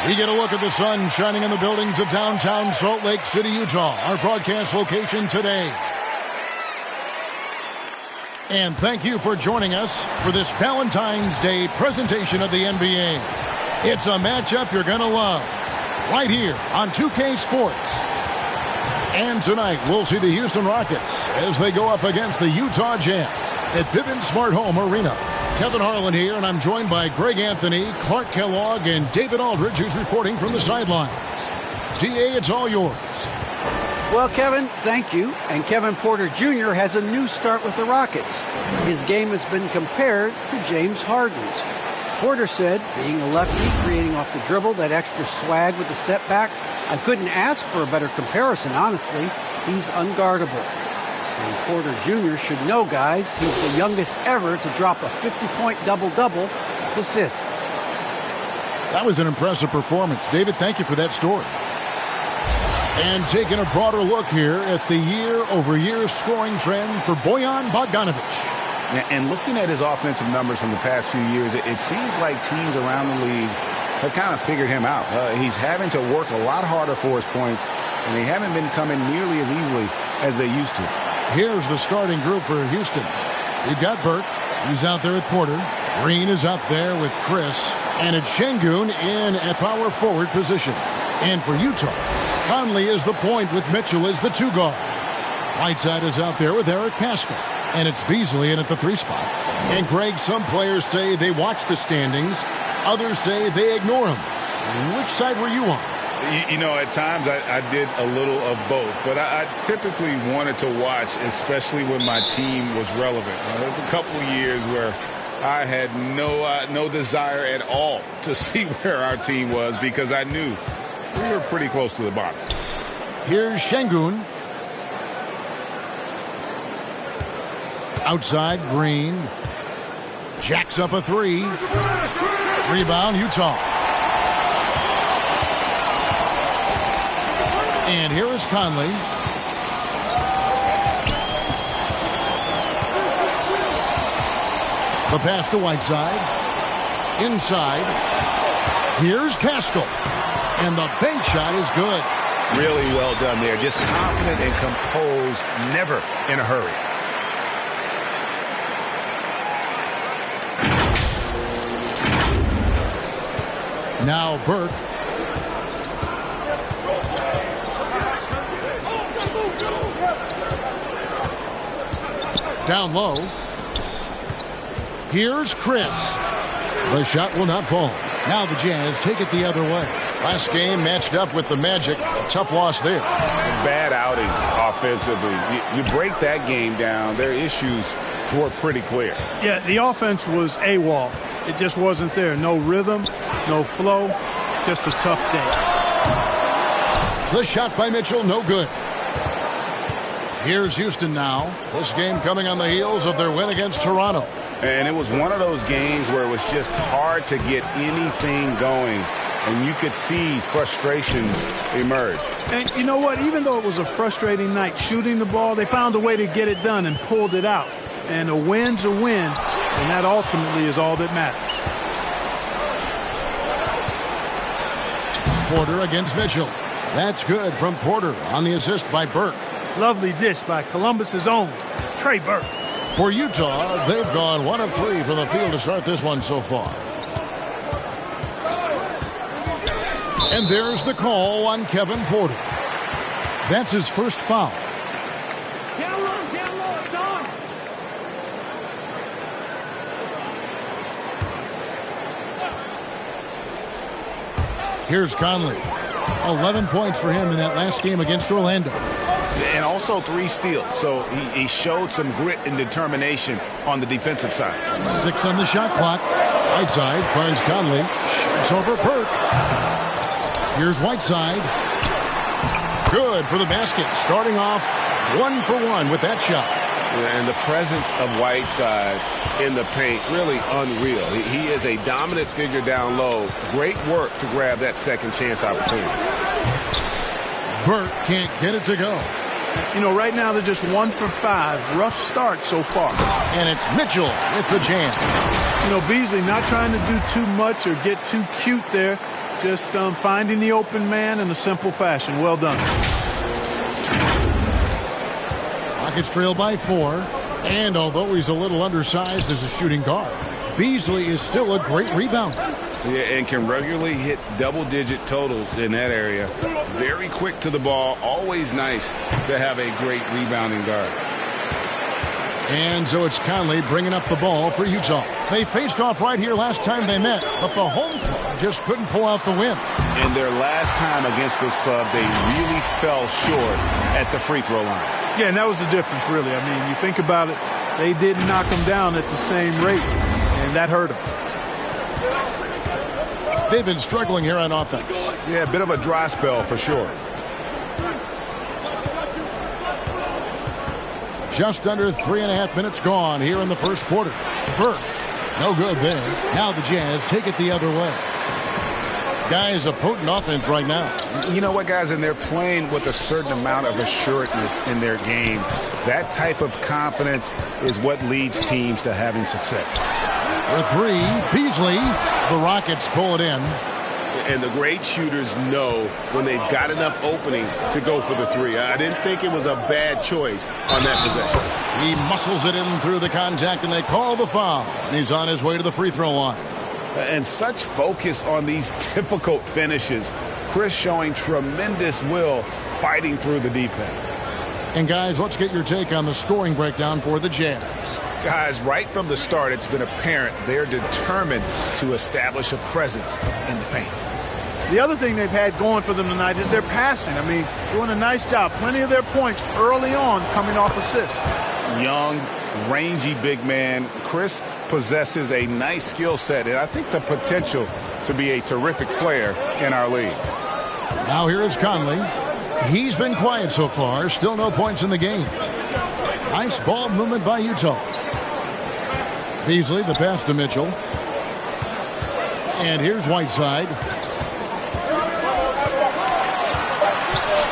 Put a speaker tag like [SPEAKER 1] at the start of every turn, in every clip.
[SPEAKER 1] We get a look at the sun shining in the buildings of downtown Salt Lake City, Utah, our broadcast location today. And thank you for joining us for this Valentine's Day presentation of the NBA. It's a matchup you're going to love right here on 2K Sports. And tonight we'll see the Houston Rockets as they go up against the Utah Jazz at Vivint Smart Home Arena. Kevin Harlan here, and I'm joined by Greg Anthony, Clark Kellogg, and David Aldridge, who's reporting from the sidelines. DA, it's all yours.
[SPEAKER 2] Well, Kevin, thank you. And Kevin Porter Jr. has a new start with the Rockets. His game has been compared to James Harden's. Porter said, being a lefty, creating off the dribble, that extra swag with the step back, I couldn't ask for a better comparison, honestly. He's unguardable. And Porter Jr. should know, guys, he's the youngest ever to drop a 50-point double-double with assists.
[SPEAKER 1] That was an impressive performance. David, thank you for that story. And taking a broader look here at the year-over-year scoring trend for Bojan Bogdanovic.
[SPEAKER 3] And looking at his offensive numbers from the past few years, it seems like teams around the league have kind of figured him out. He's having to work a lot harder for his points, and they haven't been coming nearly as easily as they used to.
[SPEAKER 1] Here's the starting group for Houston. We've got Burke. He's out there with Porter. Green is out there with Chris. And it's Şengün in a power forward position. And for Utah, Conley is the point with Mitchell as the 2 guard. Whiteside is out there with Eric Paschall. And it's Beasley in at the 3 spot. And Greg, some players say they watch the standings. Others say they ignore them. Which side were you on?
[SPEAKER 4] You know, at times I did a little of both, but I typically wanted to watch, especially when my team was relevant. There was a couple of years where I had no desire at all to see where our team was because I knew we were pretty close to the bottom.
[SPEAKER 1] Here's Şengün. Outside, Green. Jacks up a 3. Rebound, Utah. And here is Conley. The pass to Whiteside. Inside. Here's Paschall. And the bank shot is good.
[SPEAKER 3] Really well done there. Just confident and composed, never in a hurry.
[SPEAKER 1] Now Burke. Down low. Here's Chris. The shot will not fall. Now the Jazz take it the other way. Last game matched up with the Magic. A tough loss there.
[SPEAKER 4] Bad outing offensively. You break that game down, their issues were pretty clear.
[SPEAKER 5] Yeah, the offense was AWOL. It just wasn't there. No rhythm, no flow, just a tough day.
[SPEAKER 1] The shot by Mitchell, no good. Here's Houston now. This game coming on the heels of their win against Toronto.
[SPEAKER 4] And it was one of those games where it was just hard to get anything going. And you could see frustrations emerge.
[SPEAKER 5] And you know what? Even though it was a frustrating night shooting the ball, they found a way to get it done and pulled it out. And a win's a win, and that ultimately is all that matters.
[SPEAKER 1] Porter against Mitchell. That's good from Porter on the assist by Burke.
[SPEAKER 5] Lovely dish by Columbus's own Trey Burke.
[SPEAKER 1] For Utah, they've gone 1 of 3 from the field to start this one so far. And there's the call on Kevin Porter. That's his first foul.
[SPEAKER 5] Down low, it's on.
[SPEAKER 1] Here's Conley. 11 points for him in that last game against Orlando.
[SPEAKER 3] And also 3 steals, so he showed some grit and determination on the defensive side.
[SPEAKER 1] 6 on the shot clock. Whiteside finds Conley. Shoots over Burke. Here's Whiteside. Good for the basket. Starting off 1 for 1 with that shot.
[SPEAKER 4] And the presence of Whiteside in the paint, really unreal. He is a dominant figure down low. Great work to grab that second chance opportunity.
[SPEAKER 1] Burke can't get it to go.
[SPEAKER 5] You know, right now they're just 1 for 5. Rough start so far.
[SPEAKER 1] And it's Mitchell with the jam.
[SPEAKER 5] You know, Beasley not trying to do too much or get too cute there. Just finding the open man in a simple fashion. Well done.
[SPEAKER 1] Rockets trail by 4. And although he's a little undersized as a shooting guard, Beasley is still a great rebounder.
[SPEAKER 3] Yeah, and can regularly hit double-digit totals in that area. Very quick to the ball. Always nice to have a great rebounding guard.
[SPEAKER 1] And so it's Conley bringing up the ball for Utah. They faced off right here last time they met, but the home club just couldn't pull out the win.
[SPEAKER 3] In their last time against this club, they really fell short at the free throw line.
[SPEAKER 5] Yeah, and that was the difference, really. I mean, you think about it, they didn't knock them down at the same rate, and that hurt them.
[SPEAKER 1] They've been struggling here on offense.
[SPEAKER 3] Yeah, a bit of a dry spell for sure.
[SPEAKER 1] Just under 3.5 minutes gone here in the first quarter. Burke, no good there. Now the Jazz take it the other way. Guys, a potent offense right now.
[SPEAKER 3] You know what, guys? And they're playing with a certain amount of assuredness in their game. That type of confidence is what leads teams to having success.
[SPEAKER 1] For 3, Beasley. The Rockets pull it in.
[SPEAKER 6] And the great shooters know when they've got enough opening to go for the 3. I didn't think it was a bad choice on that possession.
[SPEAKER 1] He muscles it in through the contact, and they call the foul. And he's on his way to the free throw line.
[SPEAKER 3] And such focus on these difficult finishes. Chris showing tremendous will fighting through the defense.
[SPEAKER 1] And guys, let's get your take on the scoring breakdown for the Jazz.
[SPEAKER 3] Guys, right from the start, it's been apparent they're determined to establish a presence in the paint.
[SPEAKER 5] The other thing they've had going for them tonight is their passing. I mean, doing a nice job. Plenty of their points early on coming off assists.
[SPEAKER 3] Young, rangy big man. Chris possesses a nice skill set, and I think the potential to be a terrific player in our league.
[SPEAKER 1] Now here is Conley. He's been quiet so far. Still no points in the game. Nice ball movement by Utah. Beasley, the pass to Mitchell. And here's Whiteside.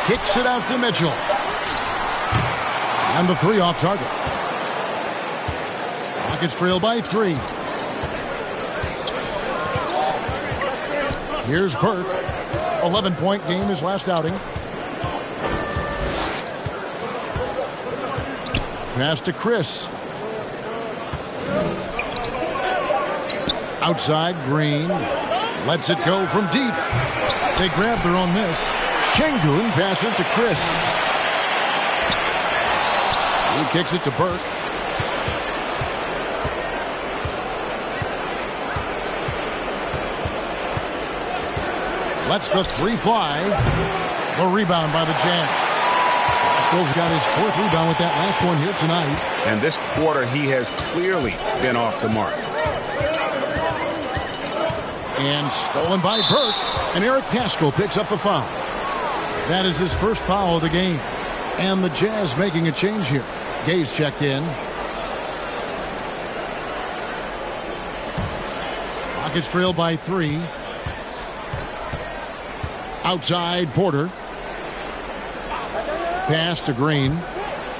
[SPEAKER 1] Kicks it out to Mitchell. And the 3 off target. Rockets trail by 3. Here's Burke. 11-point game his last outing. Pass to Chris. Outside, Green. Lets it go from deep. They grab their own miss. Şengün passes to Chris. He kicks it to Burke. Lets the 3 fly. The rebound by the Jazz. Pascal's got his 4th rebound with that last one here tonight.
[SPEAKER 3] And this quarter, he has clearly been off the mark.
[SPEAKER 1] And stolen by Burke. And Eric Paschal picks up the foul. That is his first foul of the game. And the Jazz making a change here. Gay's checked in. Rockets trail by 3. Outside, Porter. Pass to Green.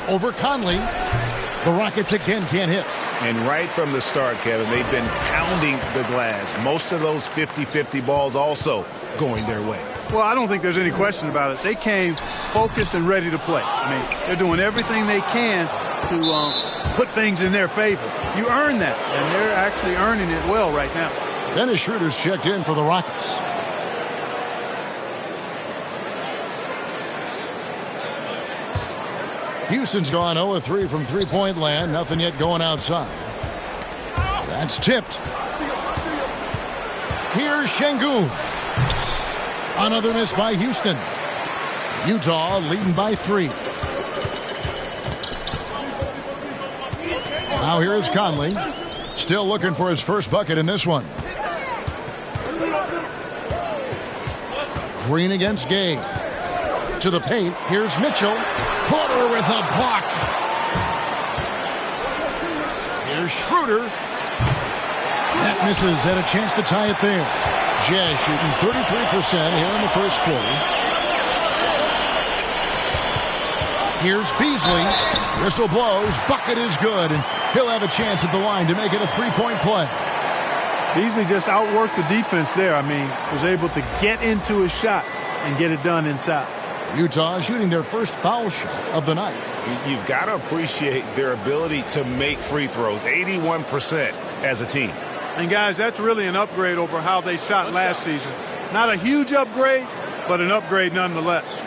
[SPEAKER 1] Over Conley. The Rockets again can't hit.
[SPEAKER 3] And right from the start, Kevin, they've been pounding the glass. Most of those 50-50 balls also going their way.
[SPEAKER 5] Well, I don't think there's any question about it. They came focused and ready to play. I mean, they're doing everything they can to put things in their favor. You earn that, and they're actually earning it well right now.
[SPEAKER 1] Dennis Schroeder's checked in for the Rockets. Houston's gone 0-3 from three-point land. Nothing yet going outside. That's tipped. Here's Şengün. Another miss by Houston. Utah leading by 3. Now here is Conley. Still looking for his first bucket in this one. Green against Gay. To the paint. Here's Mitchell. Porter with a block. Here's Schroeder. That misses. Had a chance to tie it there. Jazz shooting 33% here in the first quarter. Here's Beasley. Whistle blows. Bucket is good. And he'll have a chance at the line to make it a 3-point play.
[SPEAKER 5] Beasley just outworked the defense there. I mean, was able to get into a shot and get it done inside.
[SPEAKER 1] Utah shooting their first foul shot of the night.
[SPEAKER 3] You've got to appreciate their ability to make free throws, 81% as a team.
[SPEAKER 5] And, guys, that's really an upgrade over how they shot last season. Not a huge upgrade, but an upgrade nonetheless.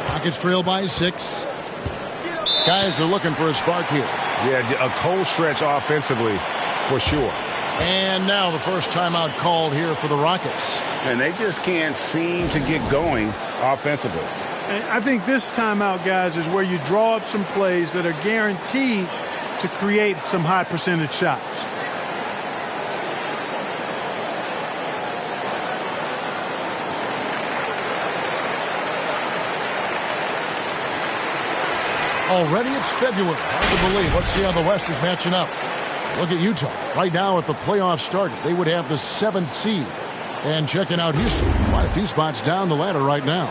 [SPEAKER 1] Rockets trail by 6. Guys are looking for a spark here.
[SPEAKER 3] Yeah, a cold stretch offensively for sure.
[SPEAKER 1] And now the first timeout called here for the Rockets.
[SPEAKER 3] And they just can't seem to get going offensively.
[SPEAKER 5] And I think this timeout, guys, is where you draw up some plays that are guaranteed to create some high percentage shots.
[SPEAKER 1] Already it's February. Hard to believe. Let's see how the West is matching up. Look at Utah. Right now at the playoffs started, they would have the 7th seed. And checking out Houston, quite a few spots down the ladder right now.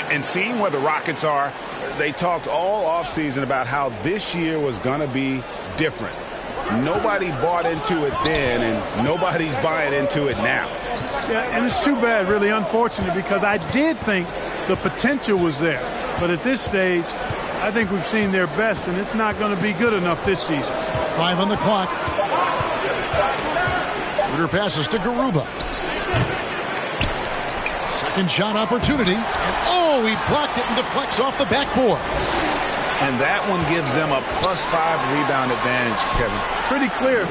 [SPEAKER 3] And seeing where the Rockets are, they talked all offseason about how this year was going to be different. Nobody bought into it then, and nobody's buying into it now.
[SPEAKER 5] Yeah, and it's too bad, really unfortunate, because I did think the potential was there. But at this stage, I think we've seen their best, and it's not going to be good enough this season.
[SPEAKER 1] 5 on the clock. Schroeder passes to Garuba. Second shot opportunity. And oh, he blocked it and deflects off the backboard.
[SPEAKER 3] And that one gives them a +5 rebound advantage, Kevin.
[SPEAKER 5] Pretty clear.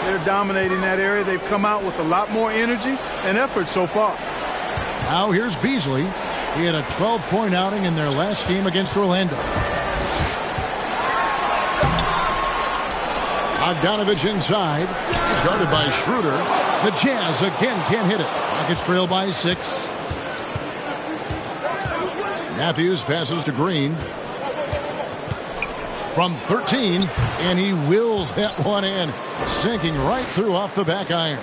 [SPEAKER 5] They're dominating that area. They've come out with a lot more energy and effort so far.
[SPEAKER 1] Now here's Beasley. He had a 12-point outing in their last game against Orlando. Bogdanovich inside. He's guarded by Schroeder. The Jazz again can't hit it. Rockets trail by 6. Matthews passes to Green. From 13, and he wills that one in. Sinking right through off the back iron.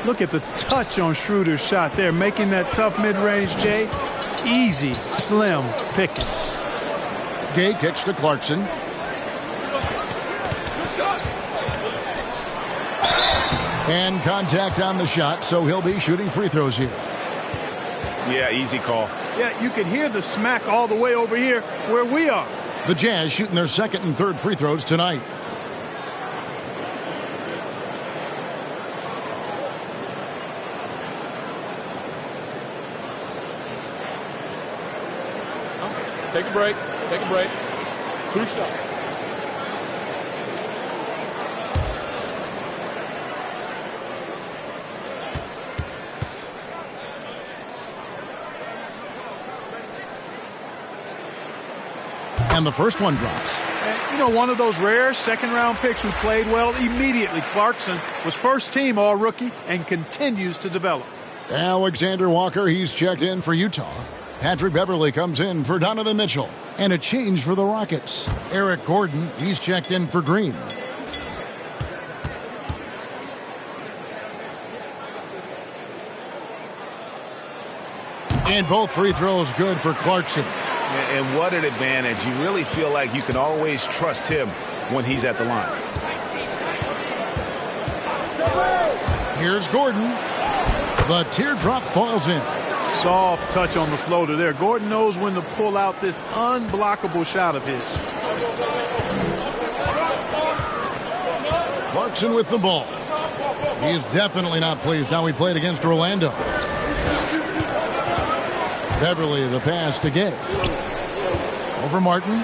[SPEAKER 5] Look at the touch on Schroeder's shot there, making that tough mid-range, Jay. Easy, slim pickings.
[SPEAKER 1] Gay kicks to Clarkson. And contact on the shot, so he'll be shooting free throws here.
[SPEAKER 3] Yeah, easy call.
[SPEAKER 5] Yeah, you can hear the smack all the way over here where we are.
[SPEAKER 1] The Jazz shooting their second and third free throws tonight.
[SPEAKER 7] Take a break. Take a break. 2 shots.
[SPEAKER 1] And the first one drops.
[SPEAKER 5] And, you know, one of those rare second-round picks who played well immediately. Clarkson was first-team all-rookie and continues to develop.
[SPEAKER 1] Alexander Walker, he's checked in for Utah. Patrick Beverly comes in for Donovan Mitchell. And a change for the Rockets. Eric Gordon, he's checked in for Green. And both free throws good for Clarkson.
[SPEAKER 3] And what an advantage. You really feel like you can always trust him when he's at the line.
[SPEAKER 1] Here's Gordon. The teardrop falls in.
[SPEAKER 5] Soft touch on the floater there. Gordon knows when to pull out this unblockable shot of his.
[SPEAKER 1] Clarkson with the ball. He is definitely not pleased how he played against Orlando. Beverly, the pass to Gay. Over Martin.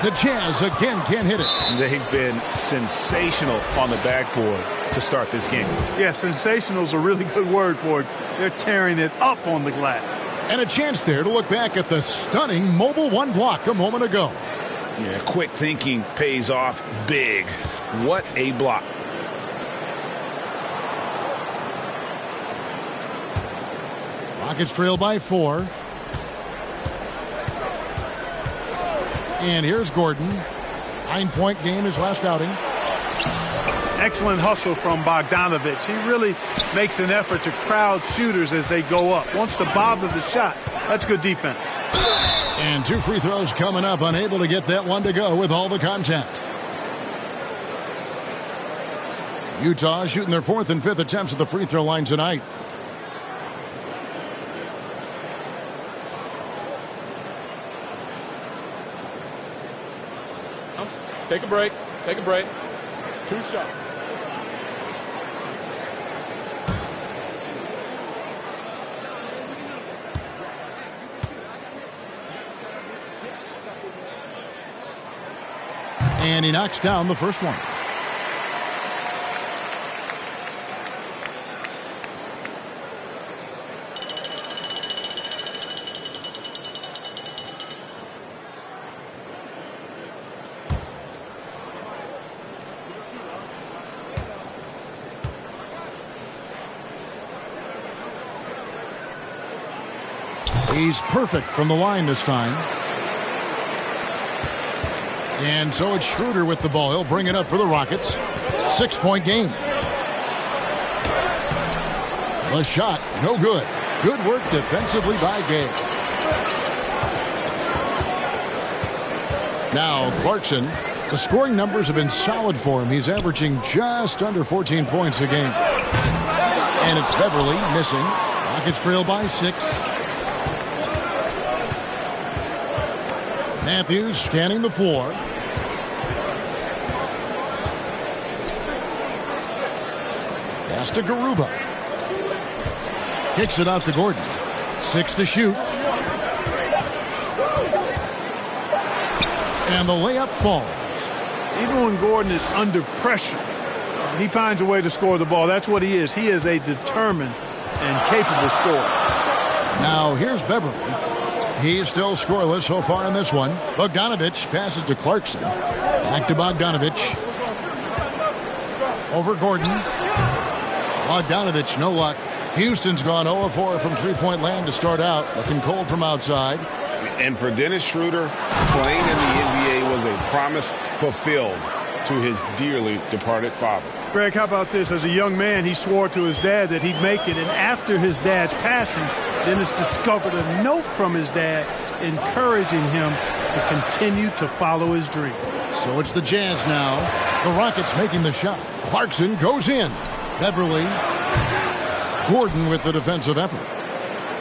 [SPEAKER 1] The Jazz again can't hit it.
[SPEAKER 3] They've been sensational on the backboard to start this game.
[SPEAKER 5] Yeah, sensational is a really good word for it. They're tearing it up on the glass.
[SPEAKER 1] And a chance there to look back at the stunning mobile one block a moment ago.
[SPEAKER 3] Yeah, quick thinking pays off big. What a block.
[SPEAKER 1] Rockets trail by 4. And here's Gordon. 9-point game his last outing.
[SPEAKER 5] Excellent hustle from Bogdanovich. He really makes an effort to crowd shooters as they go up. Wants to bother the shot. That's good defense.
[SPEAKER 1] And 2 free throws coming up. Unable to get that one to go with all the contact. Utah shooting their 4th and 5th attempts at the free throw line tonight.
[SPEAKER 7] Take a break. Take a break. 2 shots.
[SPEAKER 1] And he knocks down the first one. He's perfect from the line this time. And so it's Schroeder with the ball. He'll bring it up for the Rockets. 6-point game. The shot, no good. Good work defensively by Gay. Now Clarkson. The scoring numbers have been solid for him. He's averaging just under 14 points a game. And it's Beverly missing. Rockets trail by 6. Matthews scanning the floor. Pass to Garuba. Kicks it out to Gordon. 6 to shoot. And the layup falls.
[SPEAKER 5] Even when Gordon is under pressure, he finds a way to score the ball. That's what he is. He is a determined and capable scorer.
[SPEAKER 1] Now here's Beverly. He's still scoreless so far in this one. Bogdanovich passes to Clarkson. Back to Bogdanovich. Over Gordon. Bogdanovich, no luck. Houston's gone 0-4 from three-point land to start out. Looking cold from outside.
[SPEAKER 3] And for Dennis Schroeder, playing in the NBA was a promise fulfilled to his dearly departed father.
[SPEAKER 5] Greg, how about this? As a young man, he swore to his dad that he'd make it. And after his dad's passing, Dennis discovered a note from his dad encouraging him to continue to follow his dream.
[SPEAKER 1] So it's the Jazz now. The Rockets making the shot. Clarkson goes in. Beverly. Gordon with the defensive effort.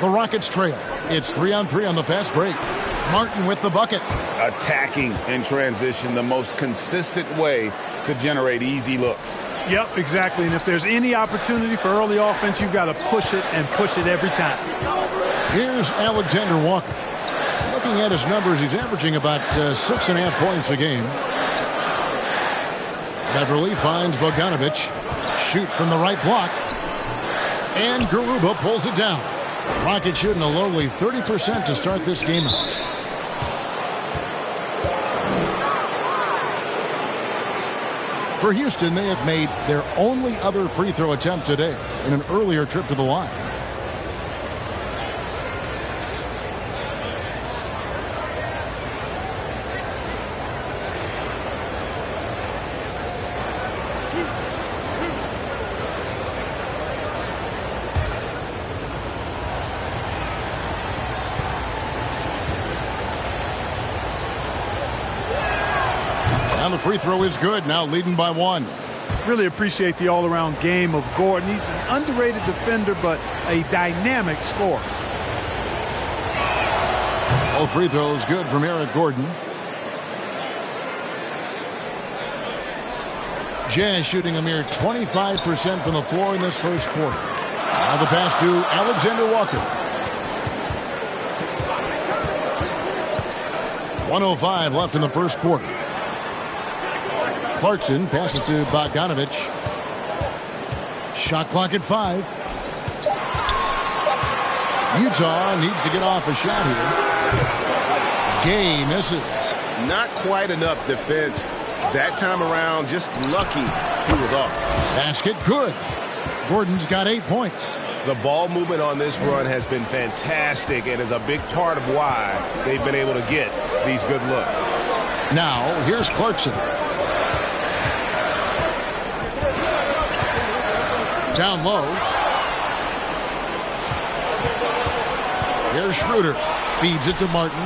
[SPEAKER 1] The Rockets trail. It's 3-on-3 on the fast break. Martin with the bucket.
[SPEAKER 3] Attacking in transition, the most consistent way to generate easy looks.
[SPEAKER 5] Yep, exactly. And if there's any opportunity for early offense, you've got to push it and push it every time.
[SPEAKER 1] Here's Alexander Walker. Looking at his numbers, he's averaging about 6.5 points a game. Beverly finds Bogdanovich. Shoots from the right block. And Garuba pulls it down. Rockets shooting a lowly 30% to start this game out. For Houston, they have made their only other free throw attempt today in an earlier trip to the line. And the free throw is good, now leading by 1.
[SPEAKER 5] Really appreciate the all-around game of Gordon. He's an underrated defender, but a dynamic scorer.
[SPEAKER 1] All free throws good from Eric Gordon. Jazz shooting a mere 25% from the floor in this first quarter. Now the pass to Alexander Walker. 1:05 left in the first quarter. Clarkson passes to Bogdanovich. Shot clock at 5. Utah needs to get off a shot here. Gay misses.
[SPEAKER 6] Not quite enough defense that time around. Just lucky he was off.
[SPEAKER 1] Basket good. Gordon's got 8 points.
[SPEAKER 6] The ball movement on this run has been fantastic and is a big part of why they've been able to get these good looks.
[SPEAKER 1] Now here's Clarkson. Down low. Here's Schroeder. Feeds it to Martin.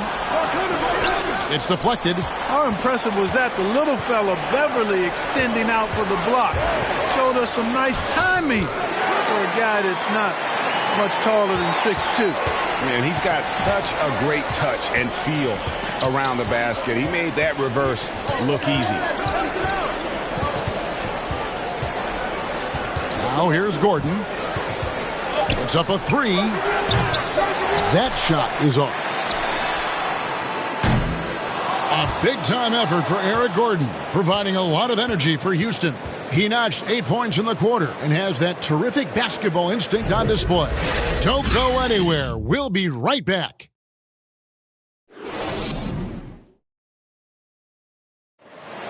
[SPEAKER 1] It's deflected.
[SPEAKER 5] How impressive was that? The little fella, Beverly, extending out for the block. Showed us some nice timing for a guy that's not much taller than 6'2".
[SPEAKER 3] Man, he's got such a great touch and feel around the basket. He made that reverse look easy.
[SPEAKER 1] Now here's Gordon. It's up a three. That shot is off. A big-time effort for Eric Gordon, providing a lot of energy for Houston. He notched 8 points in the quarter and has that terrific basketball instinct on display. Don't go anywhere. We'll be right back.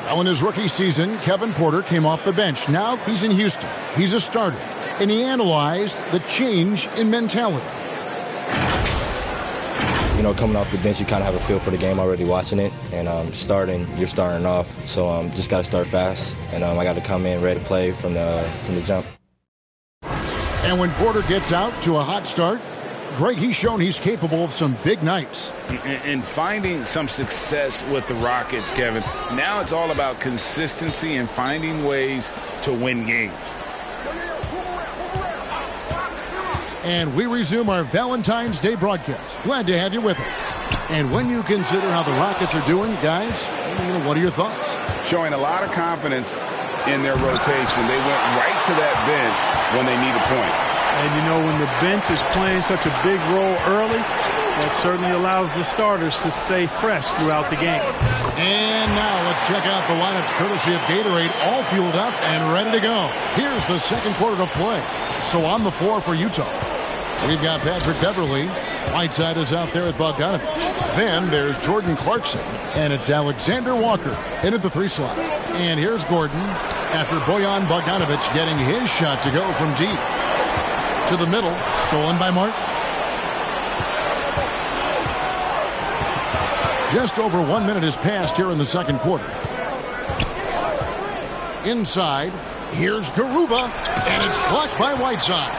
[SPEAKER 1] Well, in his rookie season, Kevin Porter came off the bench. Now he's in Houston. He's a starter. And he analyzed the change in mentality.
[SPEAKER 8] You know, coming off the bench, you kind of have a feel for the game already watching it. And you're starting off. So just got to start fast. And I got to come in ready to play from the jump.
[SPEAKER 1] And when Porter gets out to a hot start, Greg, he's shown he's capable of some big nights.
[SPEAKER 3] And finding some success with the Rockets, Kevin. Now it's all about consistency and finding ways to win games.
[SPEAKER 1] And we resume our Valentine's Day broadcast. Glad to have you with us. And when you consider how the Rockets are doing, guys, what are your thoughts?
[SPEAKER 3] Showing a lot of confidence in their rotation. They went right to that bench when they needed points.
[SPEAKER 5] And, you know, when the bench is playing such a big role early, that certainly allows the starters to stay fresh throughout the game.
[SPEAKER 1] And now let's check out the lineups courtesy of Gatorade, all fueled up and ready to go. Here's the second quarter of play. So on the floor for Utah, we've got Patrick Beverly. Whiteside is out there with Bogdanovich. Then there's Jordan Clarkson, and it's Alexander Walker in at the 3 slot. And here's Gordon after Bojan Bogdanovich getting his shot to go from deep. To the middle, stolen by Martin. Just over 1 minute has passed here in the second quarter. Inside, here's Garuba, and it's blocked by Whiteside.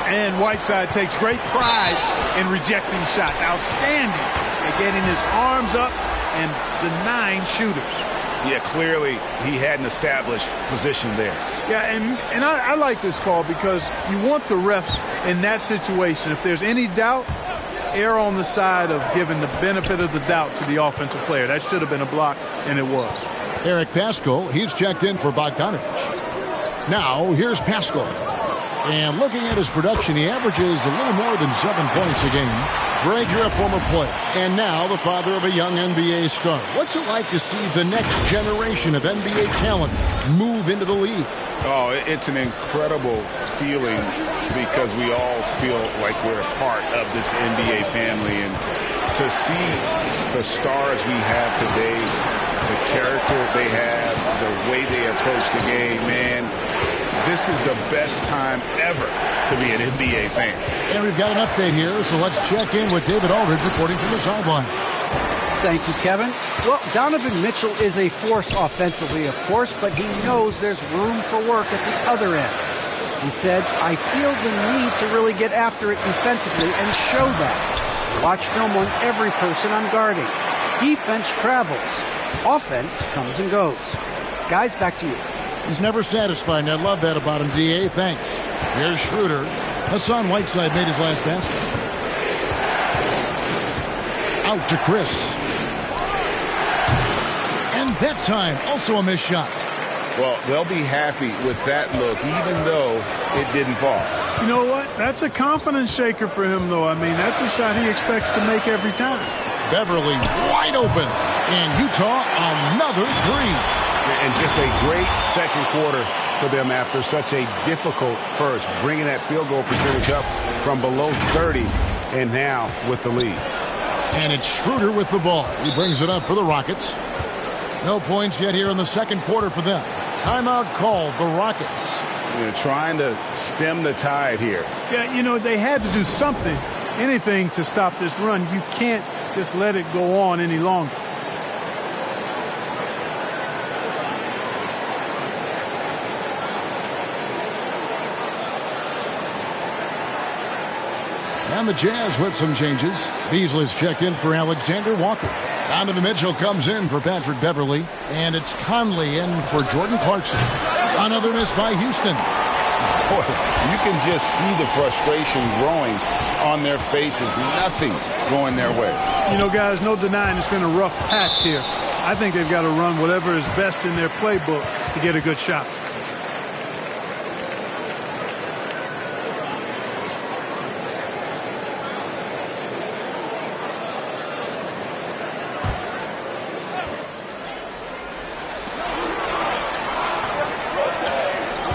[SPEAKER 5] And Whiteside takes great pride in rejecting shots. Outstanding at getting his arms up and denying shooters.
[SPEAKER 3] Yeah, clearly he had an established position there.
[SPEAKER 5] Yeah, and I like this call because you want the refs in that situation. If there's any doubt, err on the side of giving the benefit of the doubt to the offensive player. That should have been a block, and it was.
[SPEAKER 1] Eric Paschall, he's checked in for Bogdanovich. Now, here's Paschall. And looking at his production, he averages a little more than 7 points a game. Greg, you're a former player, and now the father of a young NBA star. What's it like to see the next generation of NBA talent move into the league?
[SPEAKER 3] Oh, it's an incredible feeling because we all feel like we're a part of this NBA family. And to see the stars we have today, the character they have, the way they approach the game, man, this is the best time ever to be an NBA fan.
[SPEAKER 1] And we've got an update here, so let's check in with David Aldridge reporting from the sideline.
[SPEAKER 2] Thank you, Kevin. Well, Donovan Mitchell is a force offensively, of course, but he knows there's room for work at the other end. He said, I feel the need to really get after it defensively and show that. Watch film on every person I'm guarding. Defense travels. Offense comes and goes. Guys, back to you.
[SPEAKER 1] He's never satisfied, and I love that about him, D.A. Thanks. Here's Schroeder. Hassan Whiteside made his last basket. Out to Chris. And that time, also a missed shot.
[SPEAKER 3] Well, they'll be happy with that look, even though it didn't fall.
[SPEAKER 5] You know what? That's a confidence shaker for him, though. I mean, that's a shot he expects to make every time.
[SPEAKER 1] Beverly wide open. And Utah, another three.
[SPEAKER 3] And just a great second quarter for them after such a difficult first, bringing that field goal percentage up from below 30 and now with the lead.
[SPEAKER 1] And it's Schroeder with the ball. He brings it up for the Rockets. No points yet here in the second quarter for them. Timeout called, the Rockets.
[SPEAKER 3] They're trying to stem the tide here.
[SPEAKER 5] Yeah, you know, they had to do something, anything to stop this run. You can't just let it go on any longer.
[SPEAKER 1] And the Jazz with some changes. Beasley's checked in for Alexander Walker. Donovan Mitchell comes in for Patrick Beverly. And it's Conley in for Jordan Clarkson. Another miss by Houston.
[SPEAKER 3] Boy, you can just see the frustration growing on their faces. Nothing going their way.
[SPEAKER 5] You know, guys, no denying it's been a rough patch here. I think they've got to run whatever is best in their playbook to get a good shot.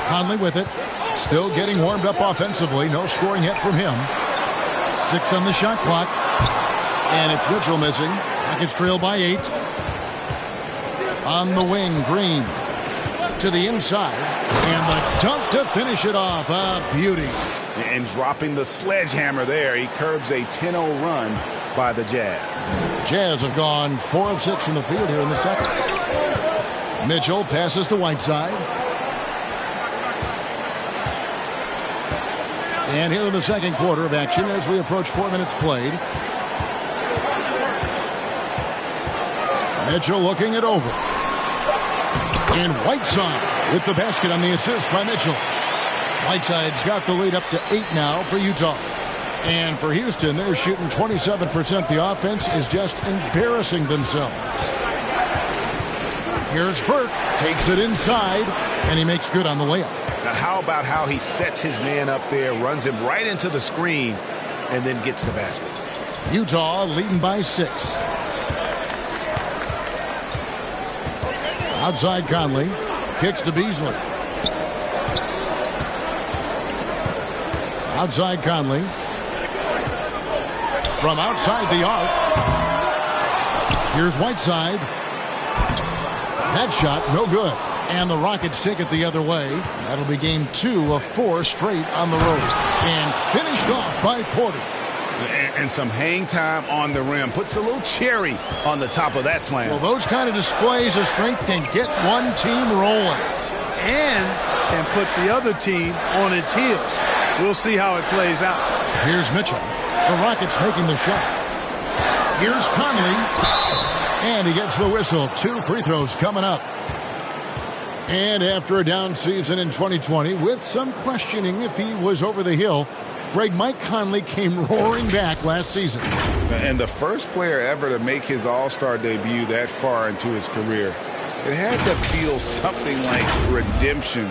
[SPEAKER 1] Conley with it. Still getting warmed up offensively. No scoring yet from him. 6 on the shot clock. And it's Mitchell missing. Rockets trail by 8. On the wing, Green to the inside. And the dunk to finish it off. A beauty.
[SPEAKER 3] And dropping the sledgehammer there. He curbs a 10-0 run by the Jazz.
[SPEAKER 1] Jazz have gone 4 of 6 from the field here in the second. Mitchell passes to Whiteside. And here in the second quarter of action as we approach 4 minutes played. Mitchell looking it over. And Whiteside with the basket on the assist by Mitchell. Whiteside's got the lead up to 8 now for Utah. And for Houston, they're shooting 27%. The offense is just embarrassing themselves. Here's Burke. Takes it inside. And he makes good on the layup.
[SPEAKER 3] Now, how about how he sets his man up there, runs him right into the screen, and then gets the basket.
[SPEAKER 1] Utah leading by 6. Outside Conley. Kicks to Beasley. Outside Conley. From outside the arc. Here's Whiteside. That shot, no good. And the Rockets take it the other way. That'll be game 2 of 4 straight on the road. And finished off by Porter.
[SPEAKER 3] And some hang time on the rim. Puts a little cherry on the top of that slam.
[SPEAKER 1] Well, those kind of displays of strength can get one team rolling.
[SPEAKER 5] And can put the other team on its heels. We'll see how it plays out.
[SPEAKER 1] Here's Mitchell. The Rockets making the shot. Here's Conley. And he gets the whistle. 2 free throws coming up. And after a down season in 2020, with some questioning if he was over the hill, Mike Conley came roaring back last season.
[SPEAKER 3] And the first player ever to make his All-Star debut that far into his career. It had to feel something like redemption.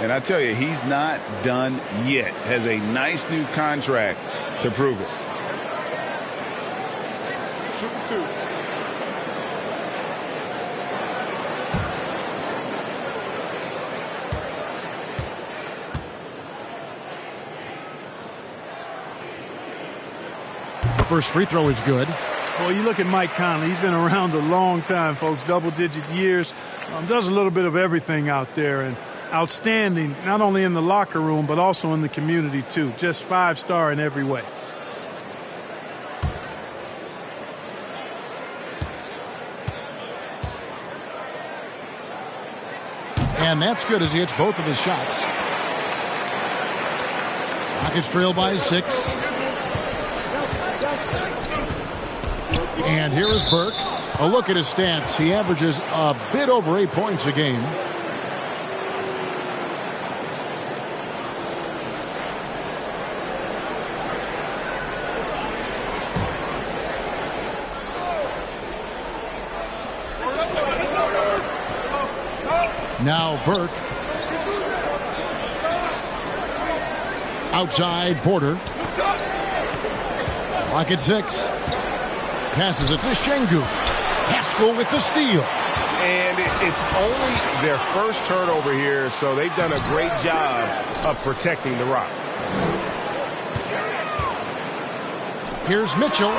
[SPEAKER 3] And I tell you, he's not done yet. Has a nice new contract to prove it.
[SPEAKER 7] Shooting 2.
[SPEAKER 1] First free throw is good.
[SPEAKER 5] Well, you look at Mike Conley. He's been around a long time, folks, double-digit years. Does a little bit of everything out there, and outstanding, not only in the locker room, but also in the community, too. Just 5-star in every way.
[SPEAKER 1] And that's good as he hits both of his shots. Rockets trail by 6. And here is Burke. A look at his stats. He averages a bit over 8 points a game. Now Burke. Outside Porter. Rocket 6. Passes it to Şengün. Haskell with the steal.
[SPEAKER 3] And it's only their first turnover here, so they've done a great job of protecting the rock.
[SPEAKER 1] Here's Mitchell.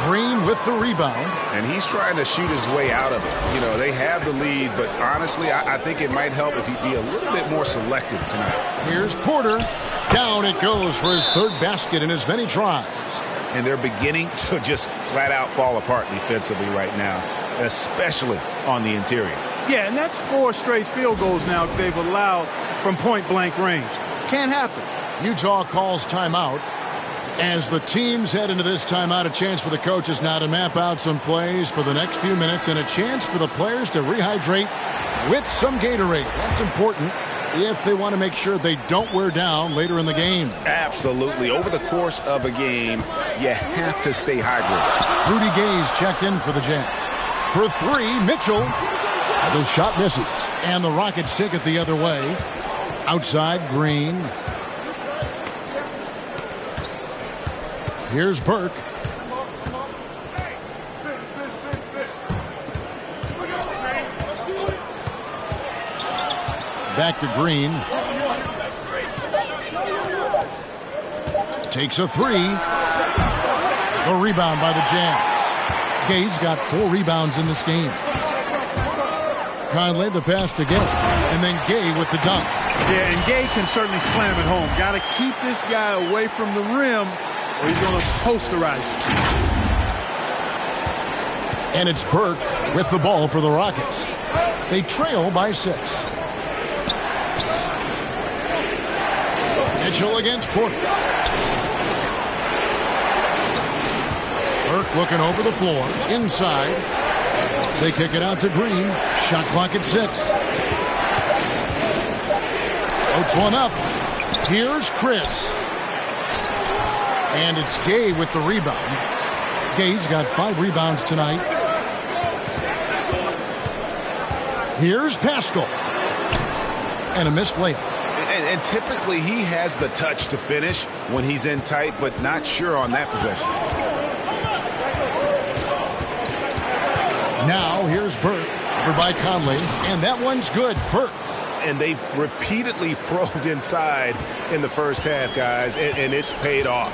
[SPEAKER 1] Green with the rebound.
[SPEAKER 3] And he's trying to shoot his way out of it. You know, they have the lead, but honestly, I think it might help if he'd be a little bit more selective tonight.
[SPEAKER 1] Here's Porter. Down it goes for his 3rd basket in as many tries.
[SPEAKER 3] And they're beginning to just flat out fall apart defensively right now, especially on the interior.
[SPEAKER 5] Yeah, and that's 4 straight field goals now they've allowed from point-blank range. Can't happen.
[SPEAKER 1] Utah calls timeout. As the teams head into this timeout, a chance for the coaches now to map out some plays for the next few minutes and a chance for the players to rehydrate with some Gatorade. That's important if they want to make sure they don't wear down later in the game.
[SPEAKER 3] Absolutely. Over the course of a game, you have to stay hydrated.
[SPEAKER 1] Rudy Gay's checked in for the Jazz. For three, Mitchell. The shot misses. And the Rockets take it the other way. Outside, Green. Here's Burke. Back to Green. Takes a three. The rebound by the Jazz. Gay's got 4 rebounds in this game. Conley the pass to Gay. And then Gay with the dunk.
[SPEAKER 5] Yeah, and Gay can certainly slam it home. Got to keep this guy away from the rim or he's going to posterize it.
[SPEAKER 1] And it's Burke with the ball for the Rockets. They trail by 6. Mitchell against Porter. Burke looking over the floor. Inside. They kick it out to Green. Shot clock at 6. Floats one up. Here's Chris. And it's Gay with the rebound. Gay's got 5 rebounds tonight. Here's Pascal. And a missed layup.
[SPEAKER 3] And typically he has the touch to finish when he's in tight, but not sure on that possession.
[SPEAKER 1] Now here's Burke. Over by Conley. And that one's good. Burke.
[SPEAKER 3] And they've repeatedly probed inside in the first half, guys, and it's paid off.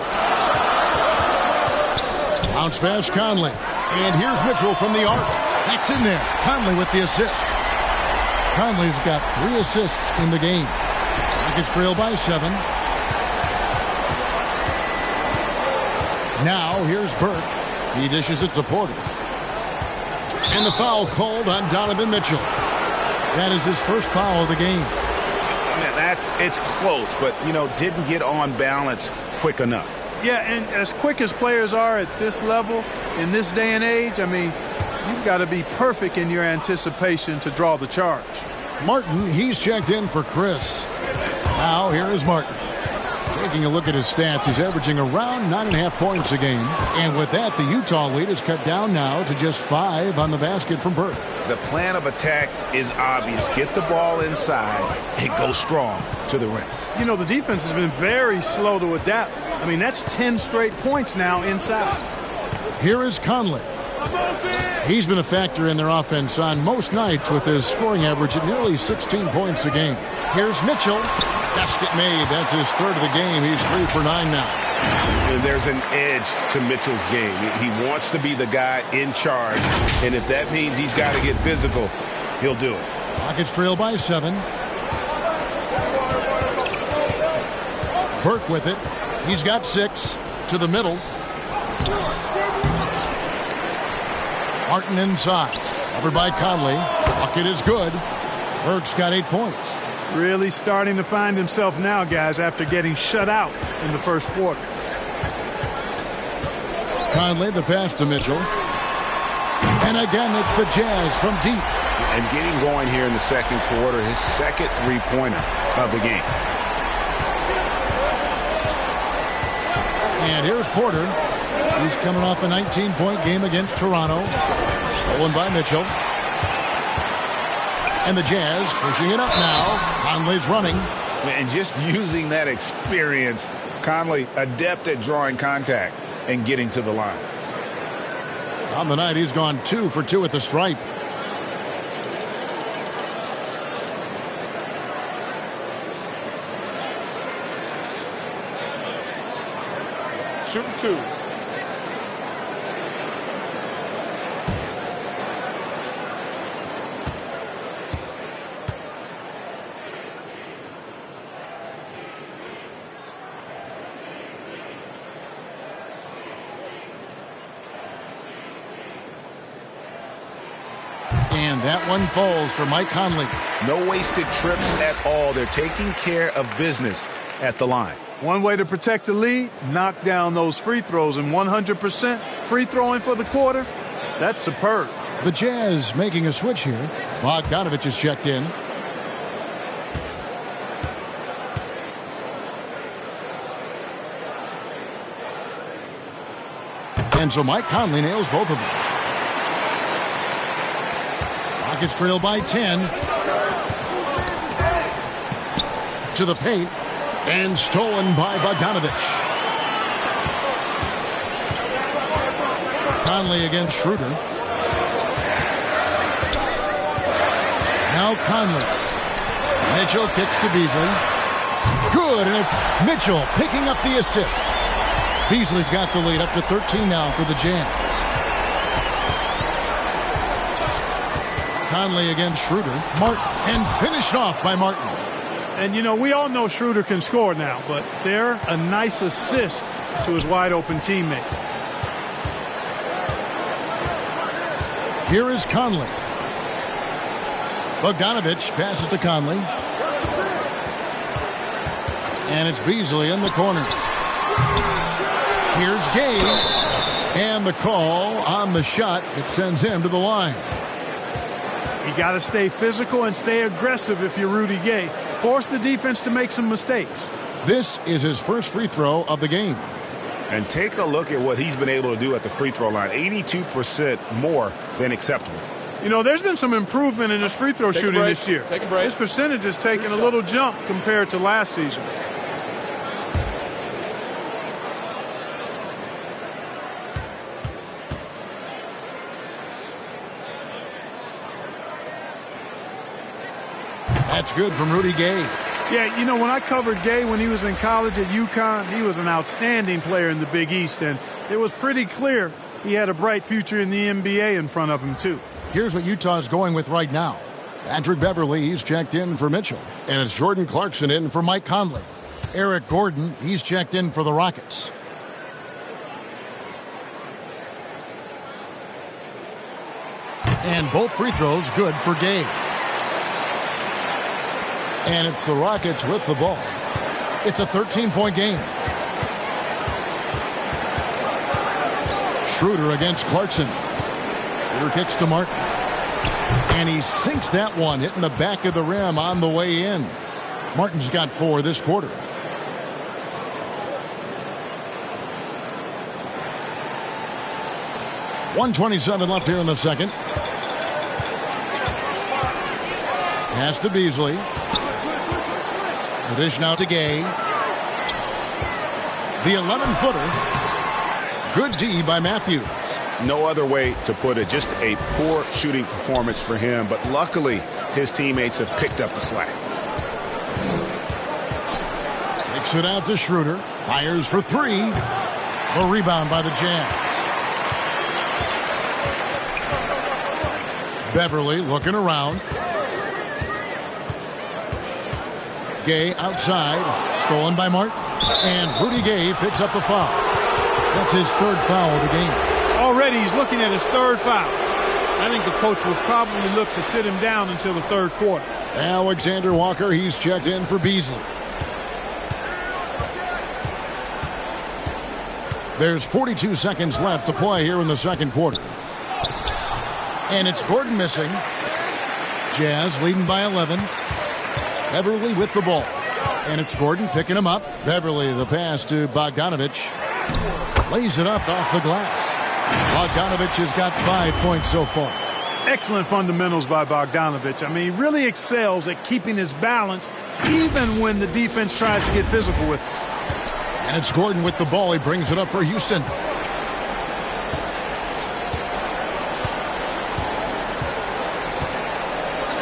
[SPEAKER 1] Bounce pass Conley. And here's Mitchell from the arc. That's in there. Conley with the assist. Conley's got 3 assists in the game. Rockets trail by 7. Now here's Burke. He dishes it to Porter. And the foul called on Donovan Mitchell. That is his first foul of the game.
[SPEAKER 3] Man, it's close, but, didn't get on balance quick enough.
[SPEAKER 5] Yeah, and as quick as players are at this level, in this day and age, you've got to be perfect in your anticipation to draw the charge.
[SPEAKER 1] Martin, he's checked in for Chris. Now here is Martin. Taking a look at his stats, he's averaging around 9.5 points a game. And with that, the Utah lead is cut down now to just 5 on the basket from Burke.
[SPEAKER 3] The plan of attack is obvious. Get the ball inside and go strong to the rim.
[SPEAKER 5] The defense has been very slow to adapt. That's 10 straight points now inside.
[SPEAKER 1] Here is Conley. He's been a factor in their offense on most nights with his scoring average at nearly 16 points a game. Here's Mitchell. Basket made. That's his 3rd of the game. He's 3 for 9 now.
[SPEAKER 3] And there's an edge to Mitchell's game. He wants to be the guy in charge. And if that means he's got to get physical, he'll do it.
[SPEAKER 1] Rockets trail by 7. Burke with it. He's got 6 to the middle. Martin inside. Over by Conley. Bucket is good. Burke's got 8 points.
[SPEAKER 5] Really starting to find himself now, guys, after getting shut out in the first quarter.
[SPEAKER 1] Conley, the pass to Mitchell. And again, it's the Jazz from deep.
[SPEAKER 3] And getting going here in the second quarter, his second 3-pointer of the game.
[SPEAKER 1] And here's Porter. He's coming off a 19-point game against Toronto. Stolen by Mitchell. And the Jazz pushing it up now. Conley's running.
[SPEAKER 3] And just using that experience, Conley adept at drawing contact and getting to the line.
[SPEAKER 1] On the night, he's gone 2 for 2 at the stripe.
[SPEAKER 7] Shooting 2.
[SPEAKER 1] And that one falls for Mike Conley.
[SPEAKER 3] No wasted trips at all. They're taking care of business at the line.
[SPEAKER 5] One way to protect the lead, knock down those free throws, and 100% free throwing for the quarter, that's superb.
[SPEAKER 1] The Jazz making a switch here. Bogdanovich is checked in. And so Mike Conley nails both of them. Rockets trail by 10. To the paint. And stolen by Bogdanovich. Conley against Schroeder. Now Conley. Mitchell kicks to Beasley. Good, and it's Mitchell picking up the assist. Beasley's got the lead up to 13 now for the Jazz. Conley against Schroeder. Martin, and finished off by Martin.
[SPEAKER 5] And, you know, we all know Schroeder can score now, but they're a nice assist to his wide-open teammate.
[SPEAKER 1] Here is Conley. Bogdanovich passes to Conley. And it's Beasley in the corner. Here's Gay. And the call on the shot that sends him to the line.
[SPEAKER 5] You got to stay physical and stay aggressive if you're Rudy Gay. Force the defense to make some mistakes.
[SPEAKER 1] This is his first free throw of the game.
[SPEAKER 3] And take a look at what he's been able to do at the free throw line. 82% more than acceptable.
[SPEAKER 5] You know, there's been some improvement in his free throw shooting this year.
[SPEAKER 7] Take a break.
[SPEAKER 5] His percentage has taken a little jump compared to last season.
[SPEAKER 1] That's good from Rudy Gay.
[SPEAKER 5] Yeah, you know, when I covered Gay when he was in college at UConn, he was an outstanding player in the Big East, and it was pretty clear he had a bright future in the NBA in front of him, too.
[SPEAKER 1] Here's what Utah's going with right now. Patrick Beverley, he's checked in for Mitchell. And it's Jordan Clarkson in for Mike Conley. Eric Gordon, he's checked in for the Rockets. And both free throws good for Gay. And it's the Rockets with the ball. It's a 13-point game. Schroeder against Clarkson. Schroeder kicks to Martin. And he sinks that one, hitting the back of the rim on the way in. Martin's got 4 this quarter. .127 left here in the second. Pass to Beasley. The dish now to Gay. The 11-footer. Good D by Matthews.
[SPEAKER 3] No other way to put it. Just a poor shooting performance for him. But luckily, his teammates have picked up the slack.
[SPEAKER 1] Kicks it out to Schroeder. Fires for 3. A rebound by the Jazz. Beverley looking around. Gay outside. Stolen by Martin. And Rudy Gay picks up the foul. That's his 3rd foul of the game.
[SPEAKER 5] Already he's looking at his 3rd foul. I think the coach will probably look to sit him down until the 3rd quarter.
[SPEAKER 1] Alexander Walker, he's checked in for Beasley. There's 42 seconds left to play here in the second quarter. And it's Gordon missing. Jazz leading by 11. Beverley with the ball. And it's Gordon picking him up. Beverley, the pass to Bogdanovich. Lays it up off the glass. Bogdanovich has got 5 points so far.
[SPEAKER 5] Excellent fundamentals by Bogdanovich. I mean, he really excels at keeping his balance even when the defense tries to get physical with him.
[SPEAKER 1] And it's Gordon with the ball. He brings it up for Houston.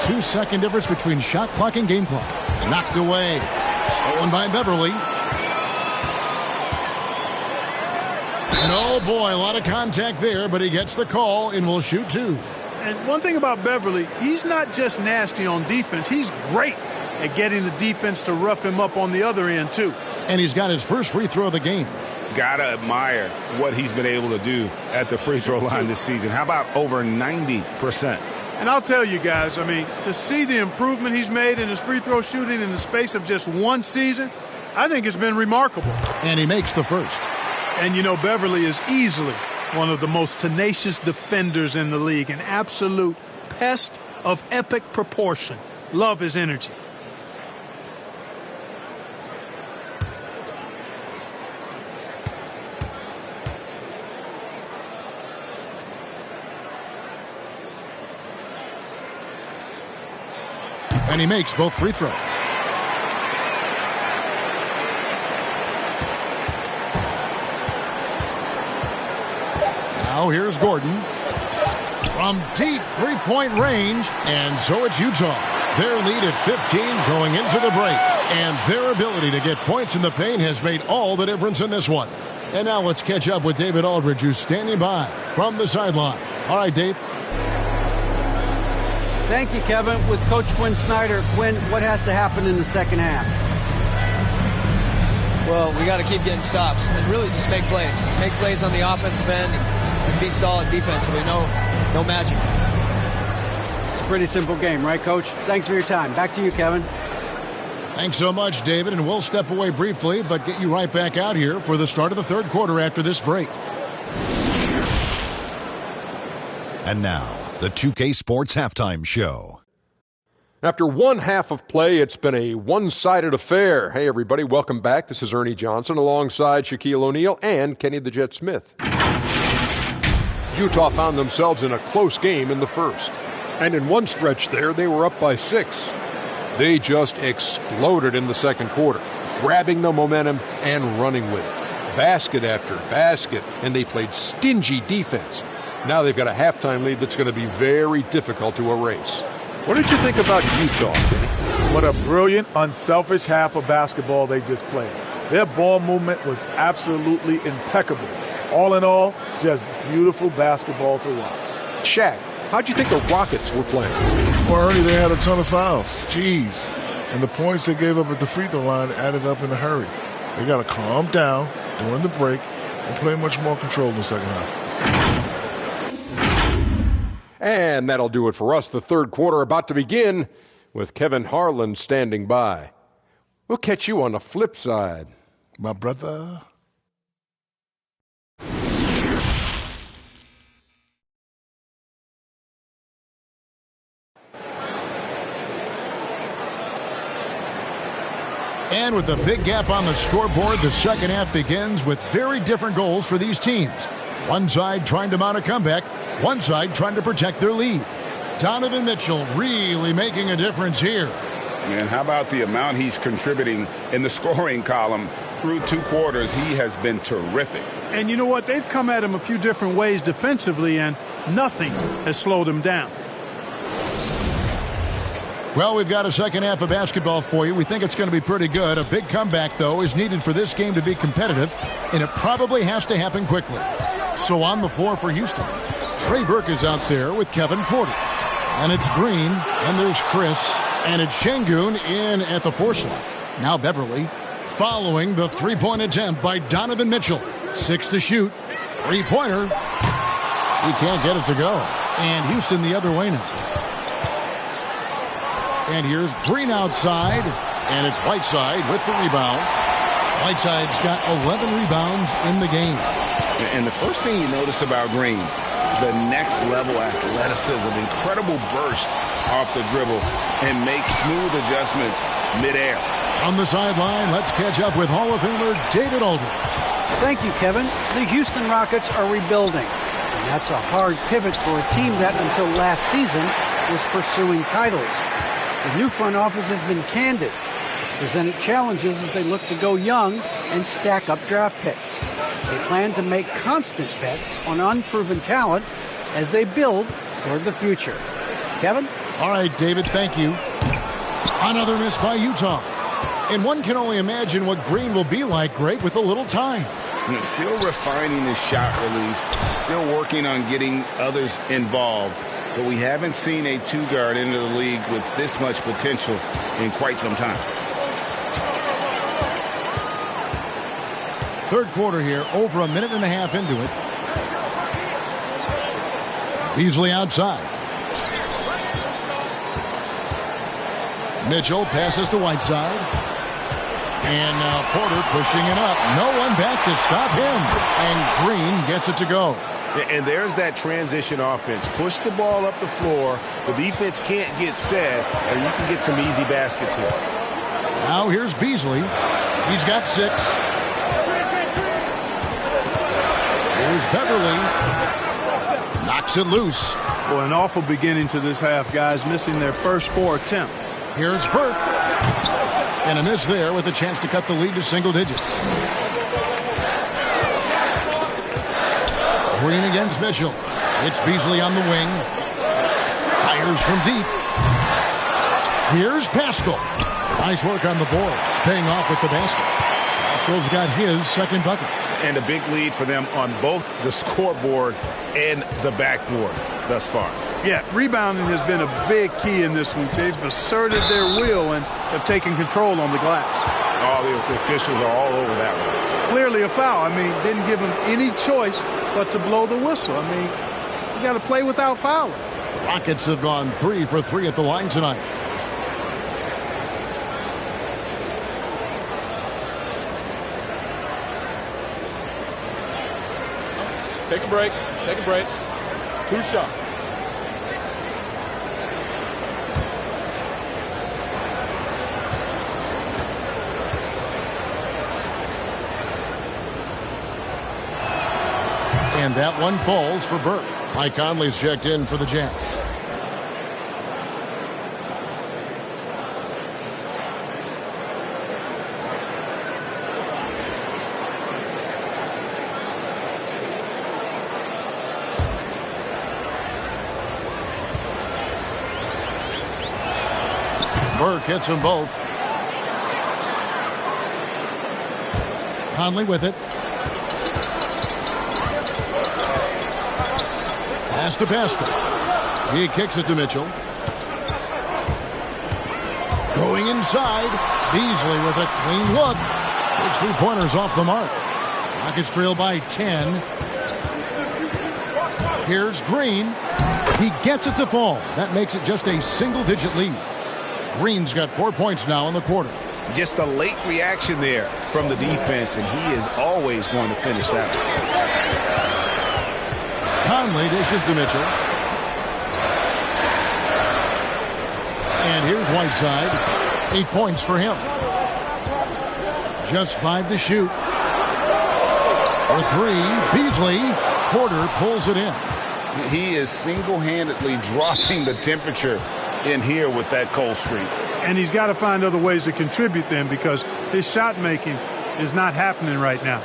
[SPEAKER 1] Two-second difference between shot clock and game clock. Knocked away. Stolen by Beverley. And oh boy, a lot of contact there, but he gets the call and will shoot 2.
[SPEAKER 5] And one thing about Beverley, he's not just nasty on defense. He's great at getting the defense to rough him up on the other end, too.
[SPEAKER 1] And he's got his first free throw of the game.
[SPEAKER 3] Gotta admire what he's been able to do at the free throw line this season. How about over 90%?
[SPEAKER 5] And I'll tell you guys, I mean, to see the improvement he's made in his free throw shooting in the space of just 1 season, I think it's been remarkable.
[SPEAKER 1] And he makes the first.
[SPEAKER 5] And, you know, Beverly is easily one of the most tenacious defenders in the league, an absolute pest of epic proportion. Love his energy.
[SPEAKER 1] And he makes both free throws. Now here's Gordon. From deep three-point range, and so it's Utah. Their lead at 15 going into the break. And their ability to get points in the paint has made all the difference in this one. And now let's catch up with David Aldridge, who's standing by from the sideline. All right, Dave.
[SPEAKER 2] Thank you, Kevin. With Coach Quinn Snyder. Quinn, what has to happen in the second half?
[SPEAKER 9] Well, we got to keep getting stops and really just make plays. Make plays on the offensive end and be solid defensively. No magic.
[SPEAKER 2] It's a pretty simple game, right, Coach? Thanks for your time. Back to you, Kevin.
[SPEAKER 1] Thanks so much, David, and we'll step away briefly, but get you right back out here for the start of the third quarter after this break.
[SPEAKER 10] And now, the 2K Sports Halftime Show.
[SPEAKER 11] After one half of play, it's been a one-sided affair. Hey, everybody, welcome back. This is Ernie Johnson alongside Shaquille O'Neal and Kenny the Jet Smith. Utah found themselves in a close game in the first. And in one stretch there, they were up by 6. They just exploded in the second quarter, grabbing the momentum and running with it. Basket after basket, and they played stingy defense. Now they've got a halftime lead that's going to be very difficult to erase. What did you think about Utah, Kenny?
[SPEAKER 12] What a brilliant, unselfish half of basketball they just played. Their ball movement was absolutely impeccable. All in all, just beautiful basketball to watch.
[SPEAKER 11] Shaq, how'd you think the Rockets were playing?
[SPEAKER 13] Well, Ernie, they had a ton of fouls. Jeez. And the points they gave up at the free throw line added up in a hurry. They got to calm down during the break and play much more control in the second half.
[SPEAKER 11] And that'll do it for us. The third quarter about to begin with Kevin Harlan standing by. We'll catch you on the flip side.
[SPEAKER 13] My brother.
[SPEAKER 1] And with a big gap on the scoreboard, the second half begins with very different goals for these teams. One side trying to mount a comeback, one side trying to protect their lead. Donovan Mitchell really making a difference here.
[SPEAKER 3] And how about the amount he's contributing in the scoring column through 2 quarters? He has been terrific.
[SPEAKER 5] And you know what? They've come at him a few different ways defensively, and nothing has slowed him down.
[SPEAKER 1] Well, we've got a second half of basketball for you. We think it's going to be pretty good. A big comeback, though, is needed for this game to be competitive, and it probably has to happen quickly. So on the floor for Houston, Trey Burke is out there with Kevin Porter. And it's Green, and there's Chris, and it's Şengün in at the 4 slot. Now Beverly following the three-point attempt by Donovan Mitchell. 6 to shoot. Three-pointer. He can't get it to go. And Houston the other way now. And here's Green outside, and it's Whiteside with the rebound. Whiteside's got 11 rebounds in the game.
[SPEAKER 3] And the first thing you notice about Green, the next level athleticism, incredible burst off the dribble, and makes smooth adjustments midair.
[SPEAKER 1] On the sideline, let's catch up with Hall of Famer David Aldridge.
[SPEAKER 2] Thank you, Kevin. The Houston Rockets are rebuilding. And that's a hard pivot for a team that until last season was pursuing titles. The new front office has been candid. It's presented challenges as they look to go young and stack up draft picks. They plan to make constant bets on unproven talent as they build toward the future. Kevin?
[SPEAKER 1] All right, David, thank you. Another miss by Utah. And one can only imagine what Green will be like, Greg, with a little time.
[SPEAKER 3] Still refining his shot release, still working on getting others involved. But we haven't seen a two-guard into the league with this much potential in quite some time.
[SPEAKER 1] Third quarter here, over a minute and a half into it. Beasley outside. Mitchell passes to Whiteside. And now Porter pushing it up. No one back to stop him. And Green gets it to go.
[SPEAKER 6] And there's that transition offense. Push the ball up the floor. The defense can't get set, and you can get some easy baskets here.
[SPEAKER 1] Now here's Beasley. He's got 6. Here's Beverly. Knocks it loose.
[SPEAKER 5] Well, an awful beginning to this half, guys, missing their first 4 attempts.
[SPEAKER 1] Here's Burke. And a miss there with a chance to cut the lead to single digits. Green against Mitchell. It's Beasley on the wing. Fires from deep. Here's Pascal. Nice work on the board. It's paying off with the basket. Pascal's got his second bucket.
[SPEAKER 6] And a big lead for them on both the scoreboard and the backboard thus far.
[SPEAKER 5] Yeah, rebounding has been a big key in this one. They've asserted their will and have taken control on the glass.
[SPEAKER 6] Oh, the officials are all over that one.
[SPEAKER 5] Clearly a foul. I mean, didn't give them any choice but to blow the whistle. I mean, you got to play without fouling.
[SPEAKER 1] Rockets have gone 3 for 3 at the line tonight.
[SPEAKER 7] Take a break. Take a break. 2 shots.
[SPEAKER 1] And that one falls for Burke. Mike Conley's checked in for the Jazz. Burke hits them both. Conley with it. Pass to Pascal. He kicks it to Mitchell. Going inside. Beasley with a clean look. His 3-pointers off the mark. Rockets trail by 10. Here's Green. He gets it to fall. That makes it just a single-digit lead. Green's got 4 points now in the quarter.
[SPEAKER 6] Just a late reaction there from the defense, and he is always going to finish that one.
[SPEAKER 1] Conley dishes to Mitchell. And here's Whiteside. 8 points for him. Just 5 to shoot. For 3, Beasley. Porter pulls it in.
[SPEAKER 6] He is single-handedly dropping the temperature in here with that cold streak.
[SPEAKER 5] And he's got to find other ways to contribute then, because his shot making is not happening right now.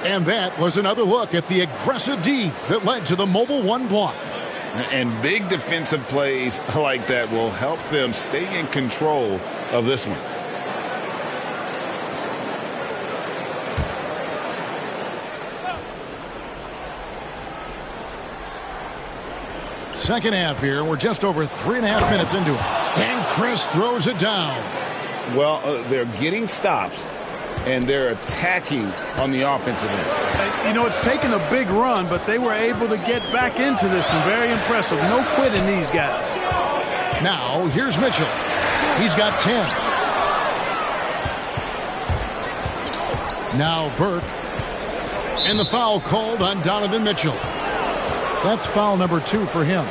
[SPEAKER 1] And that was another look at the aggressive D that led to the mobile 1 block.
[SPEAKER 6] And big defensive plays like that will help them stay in control of this one.
[SPEAKER 1] Second half here. We're just over 3.5 minutes into it. And Chris throws it down.
[SPEAKER 6] Well, they're getting stops, and they're attacking on the offensive end.
[SPEAKER 5] You know, it's taken a big run, but they were able to get back into this one. Very impressive. No quitting these guys.
[SPEAKER 1] Now, here's Mitchell. He's got 10. Now Burke. And the foul called on Donovan Mitchell. That's foul number 2 for him.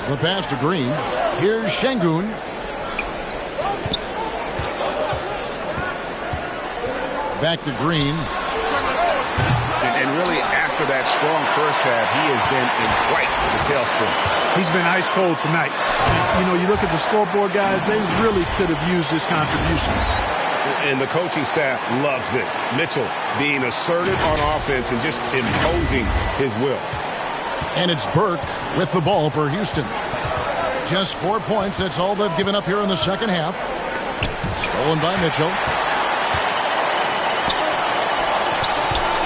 [SPEAKER 1] The pass to Green. Here's Şengün. Back to Green.
[SPEAKER 6] And really, after that strong first half, he has been in quite the tailspin.
[SPEAKER 5] He's been ice cold tonight. You know, you look at the scoreboard, guys, they really could have used this contribution.
[SPEAKER 6] And the coaching staff loves this. Mitchell being assertive on offense and just imposing his will.
[SPEAKER 1] And it's Burke with the ball for Houston. Just 4 points. That's all they've given up here in the second half. Stolen by Mitchell.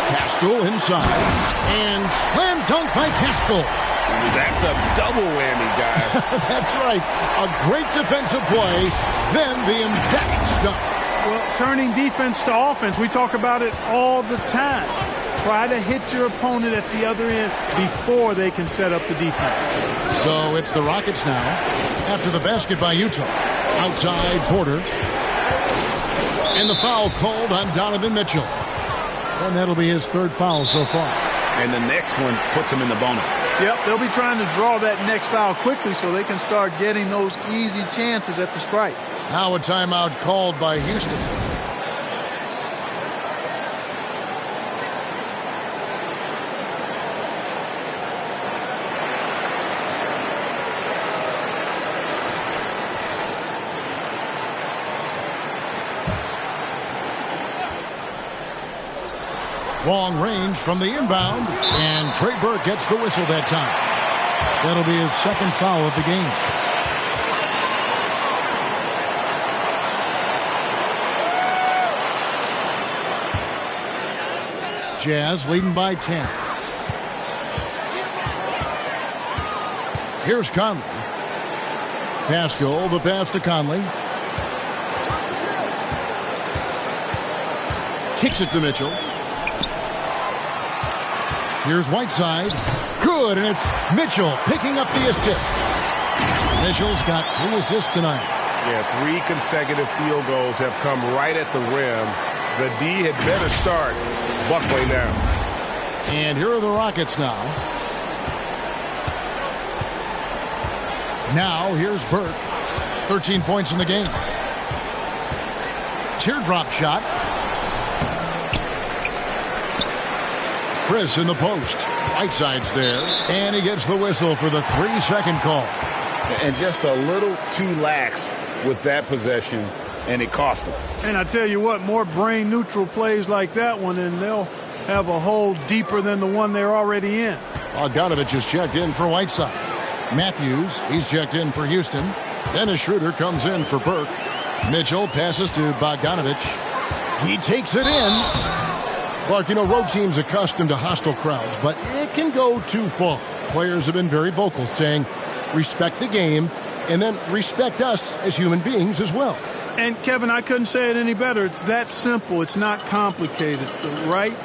[SPEAKER 1] Pascal inside. And slam dunk by Pascal.
[SPEAKER 6] That's a double whammy, guys.
[SPEAKER 1] That's right. A great defensive play. Then the emphatic stuff.
[SPEAKER 5] Well, turning defense to offense, we talk about it all the time. Try to hit your opponent at the other end before they can set up the defense.
[SPEAKER 1] So it's the Rockets now after the basket by Utah. Outside Porter. And the foul called on Donovan Mitchell. And that'll be his third foul so far.
[SPEAKER 3] And the next one puts him in the bonus.
[SPEAKER 5] Yep, they'll be trying to draw that next foul quickly so they can start getting those easy chances at the strike.
[SPEAKER 1] Now a timeout called by Houston. Long range from the inbound, and Trey Burke gets the whistle that time. That'll be his second foul of the game. Jazz leading by 10. Here's Conley. Pascal, the pass to Conley. Kicks it to Mitchell. Here's Whiteside. Good, and it's Mitchell picking up the assist. Mitchell's got 3 assists tonight.
[SPEAKER 6] Yeah, 3 consecutive field goals have come right at the rim. The D had better start buckling down.
[SPEAKER 1] And here are the Rockets now. Now here's Burke. 13 points in the game. Teardrop shot. Chris in the post. Whiteside's there. And he gets the whistle for the 3-second call.
[SPEAKER 3] And just a little too lax with that possession, and it cost him.
[SPEAKER 5] And I tell you what, more brain-neutral plays like that one, and they'll have a hole deeper than the one they're already in.
[SPEAKER 1] Bogdanovich is checked in for Whiteside. Matthews, he's checked in for Houston. Dennis Schroeder comes in for Burke. Mitchell passes to Bogdanovich. He takes it in. Clark, you know, road teams accustomed to hostile crowds, but it can go too far. Players have been very vocal, saying, respect the game, and then respect us as human beings as well.
[SPEAKER 5] And, Kevin, I couldn't say it any better. It's that simple. It's not complicated. The right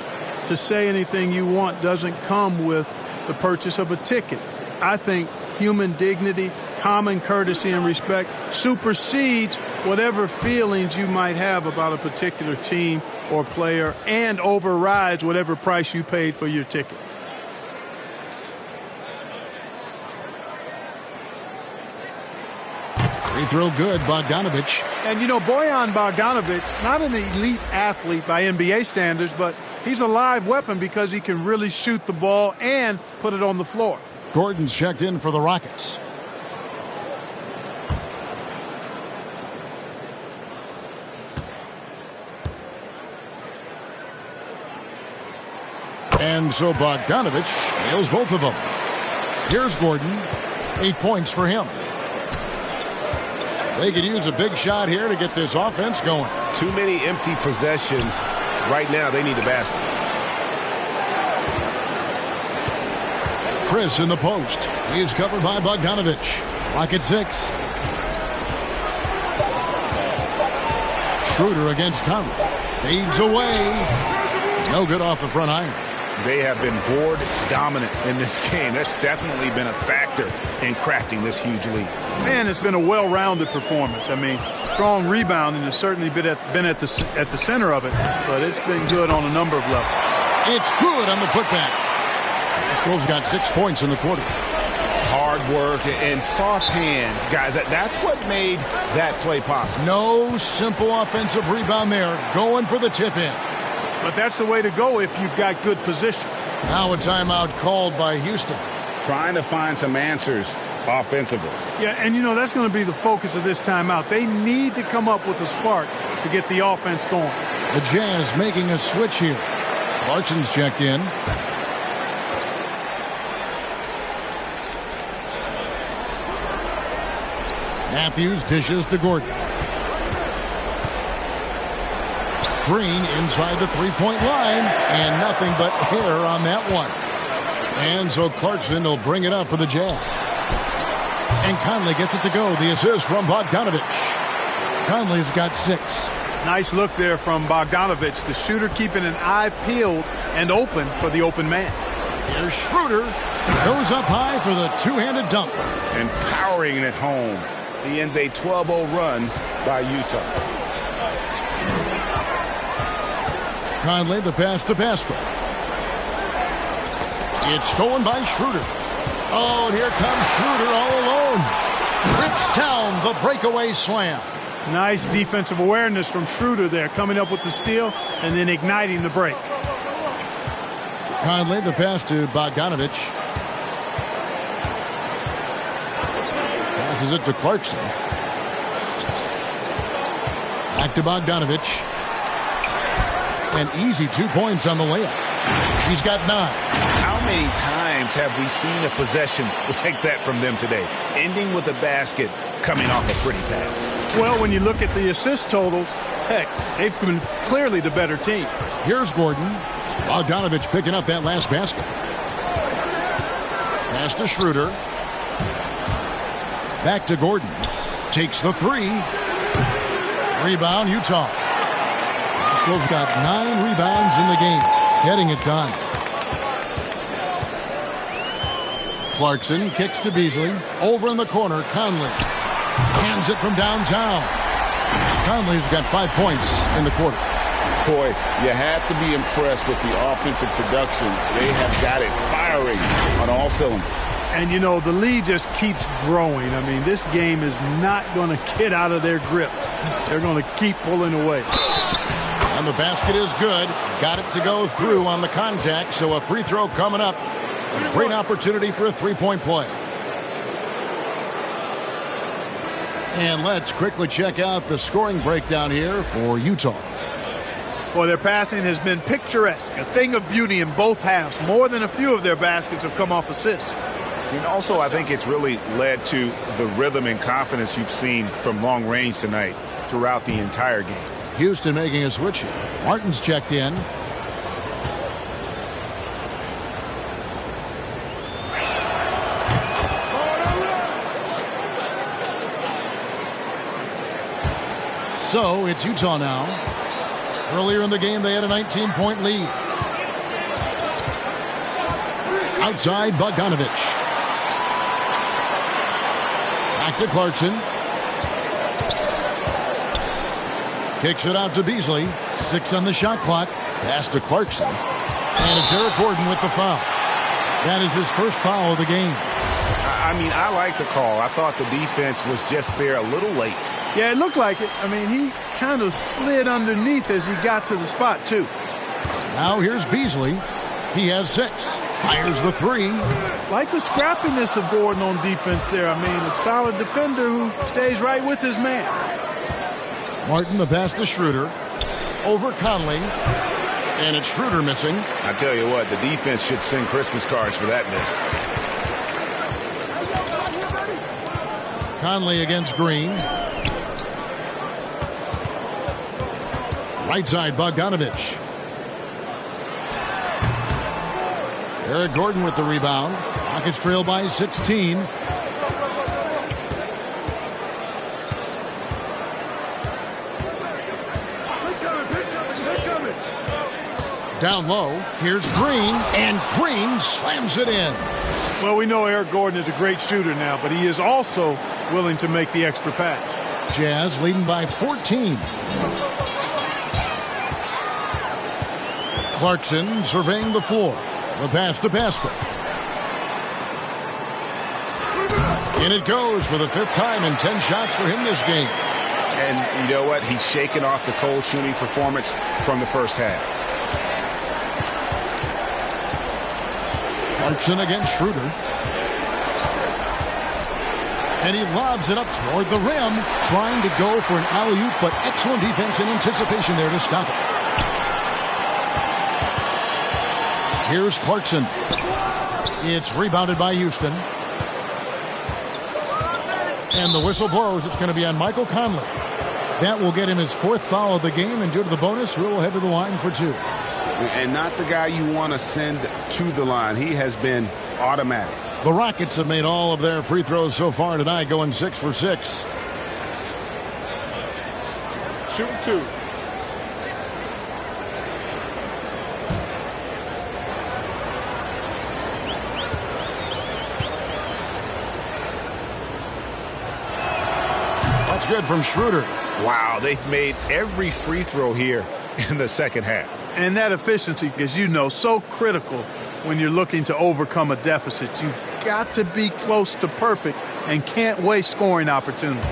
[SPEAKER 5] to say anything you want doesn't come with the purchase of a ticket. I think human dignity, common courtesy, and respect supersedes whatever feelings you might have about a particular team or player and overrides whatever price you paid for your ticket.
[SPEAKER 1] Free throw good, Bogdanovich.
[SPEAKER 5] And, you know, Bojan Bogdanovich, not an elite athlete by NBA standards, but he's a live weapon because he can really shoot the ball and put it on the floor.
[SPEAKER 1] Gordon's checked in for the Rockets. And so Bogdanovich nails both of them. Here's Gordon. 8 points for him. They could use a big shot here to get this offense going.
[SPEAKER 6] Too many empty possessions. Right now, they need a basket.
[SPEAKER 1] Chris in the post. He's covered by Bogdanovich. Rocket 6. Schroeder against Conley. Fades away. No good off the front iron.
[SPEAKER 3] They have been board dominant in this game. That's definitely been a factor in crafting this huge lead.
[SPEAKER 5] And it's been a well-rounded performance. I mean, strong rebounding has certainly been at the center of it, but it's been good on a number of levels.
[SPEAKER 1] It's good on the putback. Sproles got 6 points in the quarter.
[SPEAKER 3] Hard work and soft hands, guys. That's what made that play possible.
[SPEAKER 1] No simple offensive rebound there. Going for the tip-in.
[SPEAKER 5] But that's the way to go if you've got good position.
[SPEAKER 1] Now a timeout called by Houston.
[SPEAKER 3] Trying to find some answers offensively.
[SPEAKER 5] Yeah, and you know, that's going to be the focus of this timeout. They need to come up with a spark to get the offense going.
[SPEAKER 1] The Jazz making a switch here. Clarkson's checked in. Matthews dishes to Gordon. Green inside the three-point line, and nothing but air on that one. And so Clarkson will bring it up for the Jazz. And Conley gets it to go. The assist from Bogdanovich. Conley's got 6.
[SPEAKER 5] Nice look there from Bogdanovich, the shooter keeping an eye peeled and open for the open man.
[SPEAKER 1] Here's Schroeder. Goes up high for the two-handed dunk.
[SPEAKER 3] And powering it home. He ends a 12-0 run by Utah.
[SPEAKER 1] Conley, the pass to Pascal. It's stolen by Schroeder. Oh, and here comes Schroeder all alone. Rips down the breakaway slam.
[SPEAKER 5] Nice defensive awareness from Schroeder there, coming up with the steal and then igniting the break.
[SPEAKER 1] Conley, the pass to Bogdanovich. Passes it to Clarkson. Back to Bogdanovich. An easy 2 points on the layup. He's got 9.
[SPEAKER 3] How many times have we seen a possession like that from them today? Ending with a basket, coming off a pretty pass.
[SPEAKER 5] Well, when you look at the assist totals, heck, they've been clearly the better team.
[SPEAKER 1] Here's Gordon. Bogdanovich picking up that last basket. Pass to Schroeder. Back to Gordon. Takes the 3. Rebound, Utah. Pascal's got 9 rebounds in the game. Getting it done. Clarkson kicks to Beasley. Over in the corner, Conley. Hands it from downtown. Conley's got 5 points in the quarter.
[SPEAKER 3] Boy, you have to be impressed with the offensive production. They have got it firing on all cylinders.
[SPEAKER 5] And, you know, the lead just keeps growing. I mean, this game is not going to get out of their grip. They're going to keep pulling away.
[SPEAKER 1] And the basket is good. Got it to go through on the contact, so a free throw coming up. A great opportunity for a three-point play. And let's quickly check out the scoring breakdown here for Utah.
[SPEAKER 5] Well, their passing has been picturesque, a thing of beauty in both halves. More than a few of their baskets have come off assists.
[SPEAKER 3] And also, I think it's really led to the rhythm and confidence you've seen from long range tonight throughout the entire game.
[SPEAKER 1] Houston making a switch here. Martin's checked in. So it's Utah now. Earlier in the game, they had a 19-point lead. Outside, Bogdanovich. Back to Clarkson. Kicks it out to Beasley. 6 on the shot clock. Pass to Clarkson. And it's Eric Gordon with the foul. That is his first foul of the game.
[SPEAKER 3] I mean, I like the call. I thought the defense was just there a little late.
[SPEAKER 5] Yeah, it looked like it. I mean, he kind of slid underneath as he got to the spot, too.
[SPEAKER 1] Now here's Beasley. He has 6. Fires the 3.
[SPEAKER 5] Like the scrappiness of Gordon on defense there. I mean, a solid defender who stays right with his man.
[SPEAKER 1] Martin, the pass to Schroeder. Over Conley. And it's Schroeder missing.
[SPEAKER 3] I tell you what, the defense should send Christmas cards for that miss.
[SPEAKER 1] Conley against Green. Right side, Bogdanovich. Eric Gordon with the rebound. Rockets trail by 16. Down low, here's Green, and Green slams it in.
[SPEAKER 5] Well, we know Eric Gordon is a great shooter now, but he is also willing to make the extra pass.
[SPEAKER 1] Jazz leading by 14. Clarkson surveying the floor. The pass to Pascal. In it goes for the 5th time and 10 shots for him this game.
[SPEAKER 3] And you know what? He's shaken off the cold shooting performance from the first half.
[SPEAKER 1] Clarkson against Schroeder. And he lobs it up toward the rim, trying to go for an alley-oop, but excellent defense and anticipation there to stop it. Here's Clarkson. It's rebounded by Houston. And the whistle blows. It's going to be on Michael Conley. That will get him his 4th foul of the game, and due to the bonus, we'll head to the line for 2.
[SPEAKER 3] And not the guy you want to send to the line. He has been automatic.
[SPEAKER 1] The Rockets have made all of their free throws so far tonight, going 6 for 6.
[SPEAKER 5] Shooting 2.
[SPEAKER 1] It's good from Schroeder.
[SPEAKER 3] Wow, they've made every free throw here in the second half.
[SPEAKER 5] And that efficiency, as you know, so critical when you're looking to overcome a deficit. You've got to be close to perfect and can't waste scoring opportunities.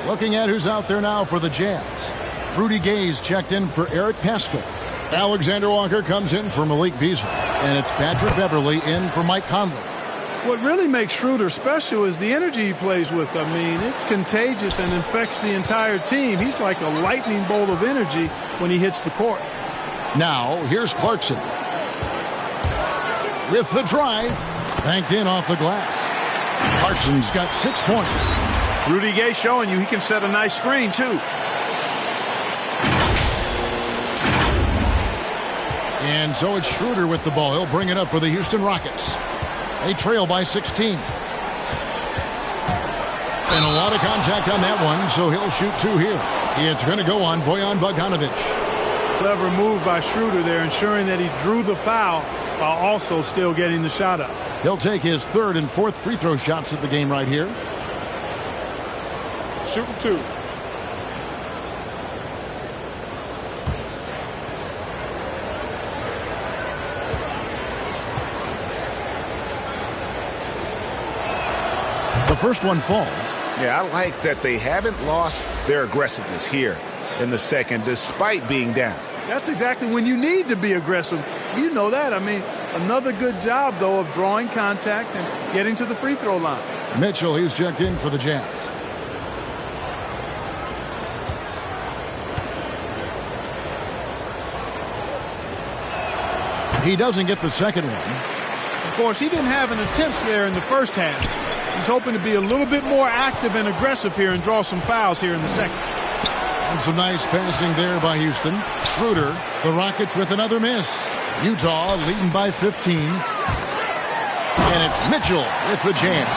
[SPEAKER 1] Looking at who's out there now for the Jazz. Rudy Gay's checked in for Eric Paschall. Alexander Walker comes in for Malik Beasley. And it's Patrick Beverly in for Mike Conley.
[SPEAKER 5] What really makes Schroeder special is the energy he plays with. I mean, it's contagious and infects the entire team. He's like a lightning bolt of energy when he hits the court.
[SPEAKER 1] Now, here's Clarkson. With the drive, banked in off the glass. Clarkson's got 6 points.
[SPEAKER 5] Rudy Gay showing you he can set a nice screen, too.
[SPEAKER 1] And so it's Schroeder with the ball. He'll bring it up for the Houston Rockets. They trail by 16. And a lot of contact on that one, so he'll shoot 2 here. It's going to go on Bojan Bogdanovic.
[SPEAKER 5] Clever move by Schroeder there, ensuring that he drew the foul while also still getting the shot up.
[SPEAKER 1] He'll take his 3rd and 4th free throw shots at the game right here.
[SPEAKER 5] Shooting 2.
[SPEAKER 1] The first one falls.
[SPEAKER 3] Yeah, I like that they haven't lost their aggressiveness here in the second, despite being down.
[SPEAKER 5] That's exactly when you need to be aggressive. You know that. I mean, another good job, though, of drawing contact and getting to the free throw line.
[SPEAKER 1] Mitchell, he's checked in for the Jazz. He doesn't get the second one.
[SPEAKER 5] Of course, he didn't have an attempt there in the first half. He's hoping to be a little bit more active and aggressive here and draw some fouls here in the second.
[SPEAKER 1] And some nice passing there by Houston. Schroeder, the Rockets with another miss. Utah leading by 15. And it's Mitchell with the jam.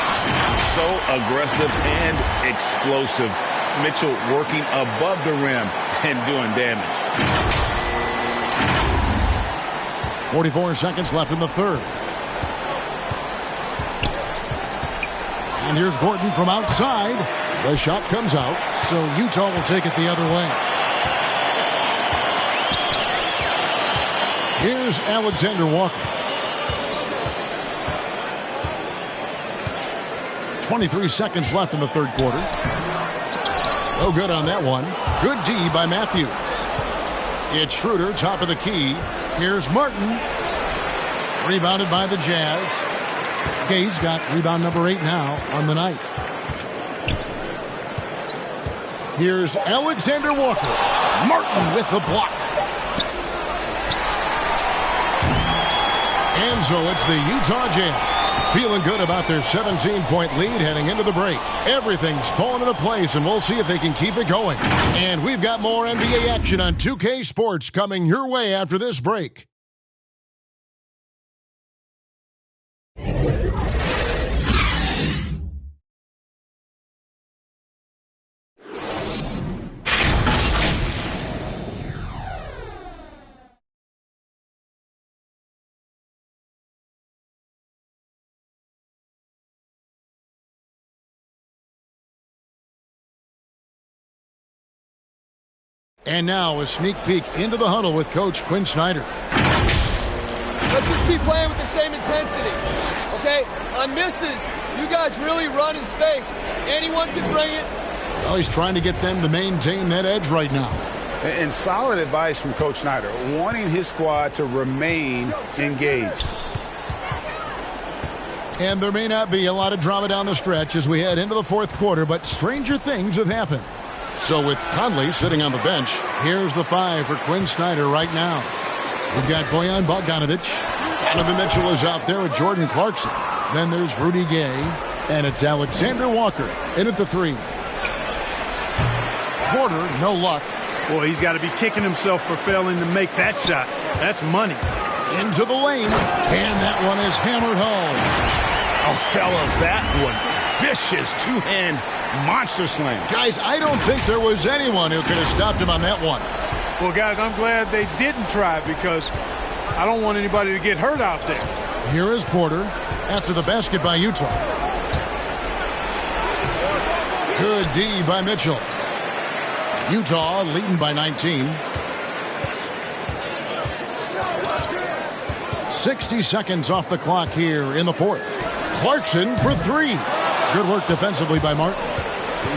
[SPEAKER 3] So aggressive and explosive. Mitchell working above the rim and doing damage.
[SPEAKER 1] 44 seconds left in the third. And here's Gordon from outside. The shot comes out, so Utah will take it the other way. Here's Alexander Walker. 23 seconds left in the third quarter. No good on that one. Good D by Matthews. It's Schroeder, top of the key. Here's Martin. Rebounded by the Jazz. Gay's got rebound number 8 now on the night. Here's Alexander Walker. Martin with the block. And so it's the Utah Jazz feeling good about their 17-point lead heading into the break. Everything's falling into place, and we'll see if they can keep it going. And we've got more NBA action on 2K Sports coming your way after this break. And now a sneak peek into the huddle with Coach Quinn Snyder.
[SPEAKER 9] Let's just keep playing with the same intensity, okay? On misses, you guys really run in space. Anyone can bring it.
[SPEAKER 1] Well, he's trying to get them to maintain that edge right now.
[SPEAKER 3] And solid advice from Coach Snyder, wanting his squad to remain engaged.
[SPEAKER 1] And there may not be a lot of drama down the stretch as we head into the fourth quarter, but stranger things have happened. So with Conley sitting on the bench, here's the 5 for Quinn Snyder right now. We've got Bojan Bogdanovic. Donovan Mitchell is out there with Jordan Clarkson. Then there's Rudy Gay. And it's Alexander Walker in at the 3. Porter, no luck.
[SPEAKER 5] Boy, he's got to be kicking himself for failing to make that shot. That's money.
[SPEAKER 1] Into the lane. And that one is hammered home.
[SPEAKER 3] Oh, fellas, that was vicious two-hand monster slam.
[SPEAKER 1] Guys, I don't think there was anyone who could have stopped him on that one.
[SPEAKER 5] Well, guys, I'm glad they didn't try because I don't want anybody to get hurt out there.
[SPEAKER 1] Here is Porter after the basket by Utah. Good D by Mitchell. Utah leading by 19. 60 seconds off the clock here in the fourth. Clarkson for three. Good work defensively by Martin.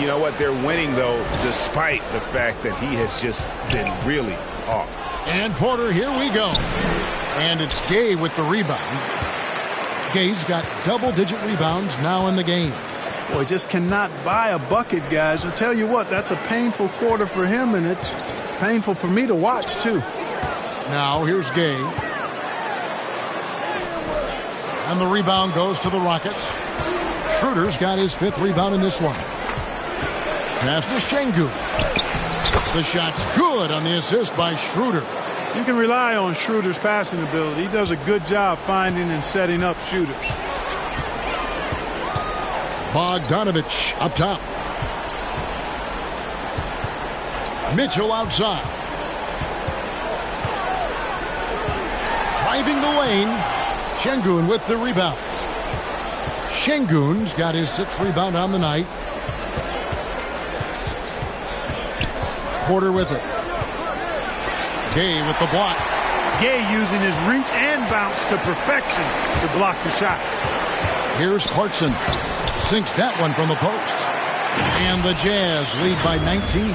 [SPEAKER 3] You know what? They're winning, though, despite the fact that he has just been really off.
[SPEAKER 1] And Porter, here we go. And it's Gay with the rebound. Gay's got double-digit rebounds now in the game.
[SPEAKER 5] Boy, just cannot buy a bucket, guys. I'll tell you what, that's a painful quarter for him, and it's painful for me to watch, too.
[SPEAKER 1] Now, here's Gay. And the rebound goes to the Rockets. Schroeder's got his fifth rebound in this one. Pass to Şengün. The shot's good on the assist by Schroeder.
[SPEAKER 5] You can rely on Schroeder's passing ability. He does a good job finding and setting up shooters.
[SPEAKER 1] Bogdanovich up top. Mitchell outside. Driving the lane. Şengün with the rebound. Şengün's got his sixth rebound on the night. Porter with it. Gay with the block.
[SPEAKER 5] Gay using his reach and bounce to perfection to block the shot.
[SPEAKER 1] Here's Clarkson. Sinks that one from the post. And the Jazz lead by 19.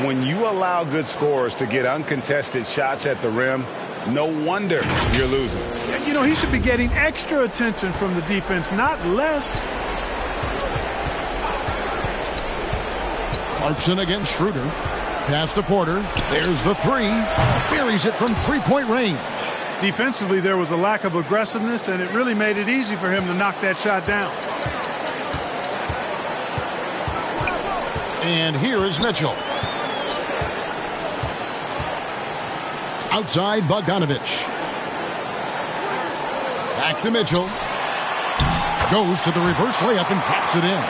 [SPEAKER 3] When you allow good scorers to get uncontested shots at the rim, no wonder you're losing.
[SPEAKER 5] You know, he should be getting extra attention from the defense, not less.
[SPEAKER 1] Clarkson against Schroeder. Pass to Porter. There's the three. Buries it from three-point range.
[SPEAKER 5] Defensively, there was a lack of aggressiveness, and it really made it easy for him to knock that shot down.
[SPEAKER 1] And here is Mitchell. Outside Bogdanovich. Back to Mitchell. Goes to the reverse layup and drops it in.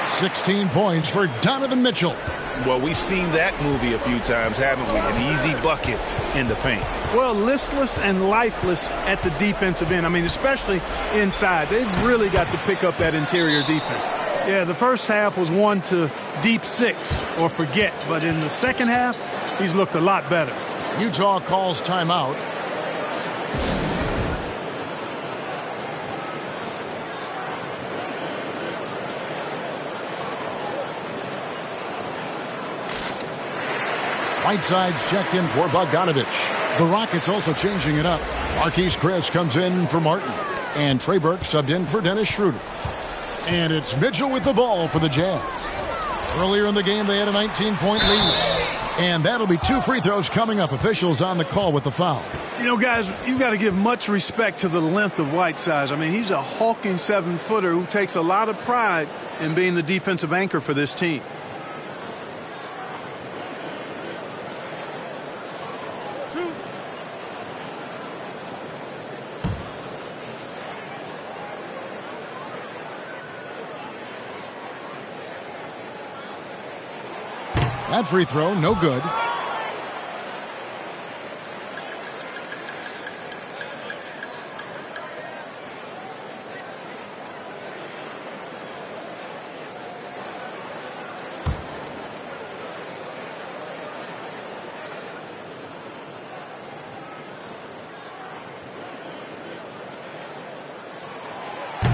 [SPEAKER 1] 16 points for Donovan Mitchell.
[SPEAKER 3] Well, we've seen that movie a few times, haven't we? An easy bucket in the paint.
[SPEAKER 5] Well, listless and lifeless at the defensive end. I mean, especially inside. They've really got to pick up that interior defense. Yeah, the first half was one to deep six or forget. But in the second half, he's looked a lot better.
[SPEAKER 1] Utah calls timeout. Whiteside's checked in for Bogdanovich. The Rockets also changing it up. Marquise Chris comes in for Martin. And Trey Burke subbed in for Dennis Schroeder. And it's Mitchell with the ball for the Jazz. Earlier in the game, they had a 19-point lead. And that'll be two free throws coming up. Officials on the call with the foul.
[SPEAKER 5] You know, guys, you've got to give much respect to the length of Whiteside. I mean, he's a hulking 7-footer who takes a lot of pride in being the defensive anchor for this team.
[SPEAKER 1] That free throw, no good.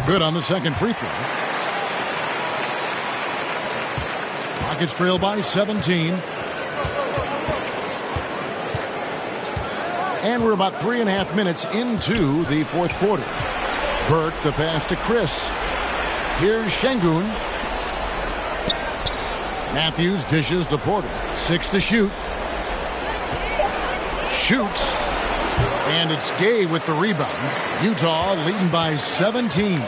[SPEAKER 1] Good on the second free throw. Rockets trail by 17. And we're about 3.5 minutes into the fourth quarter. Burke, the pass to Chris. Here's Şengün. Matthews dishes to Porter. 6 to shoot. Shoots. And it's Gay with the rebound. Utah leading by 17.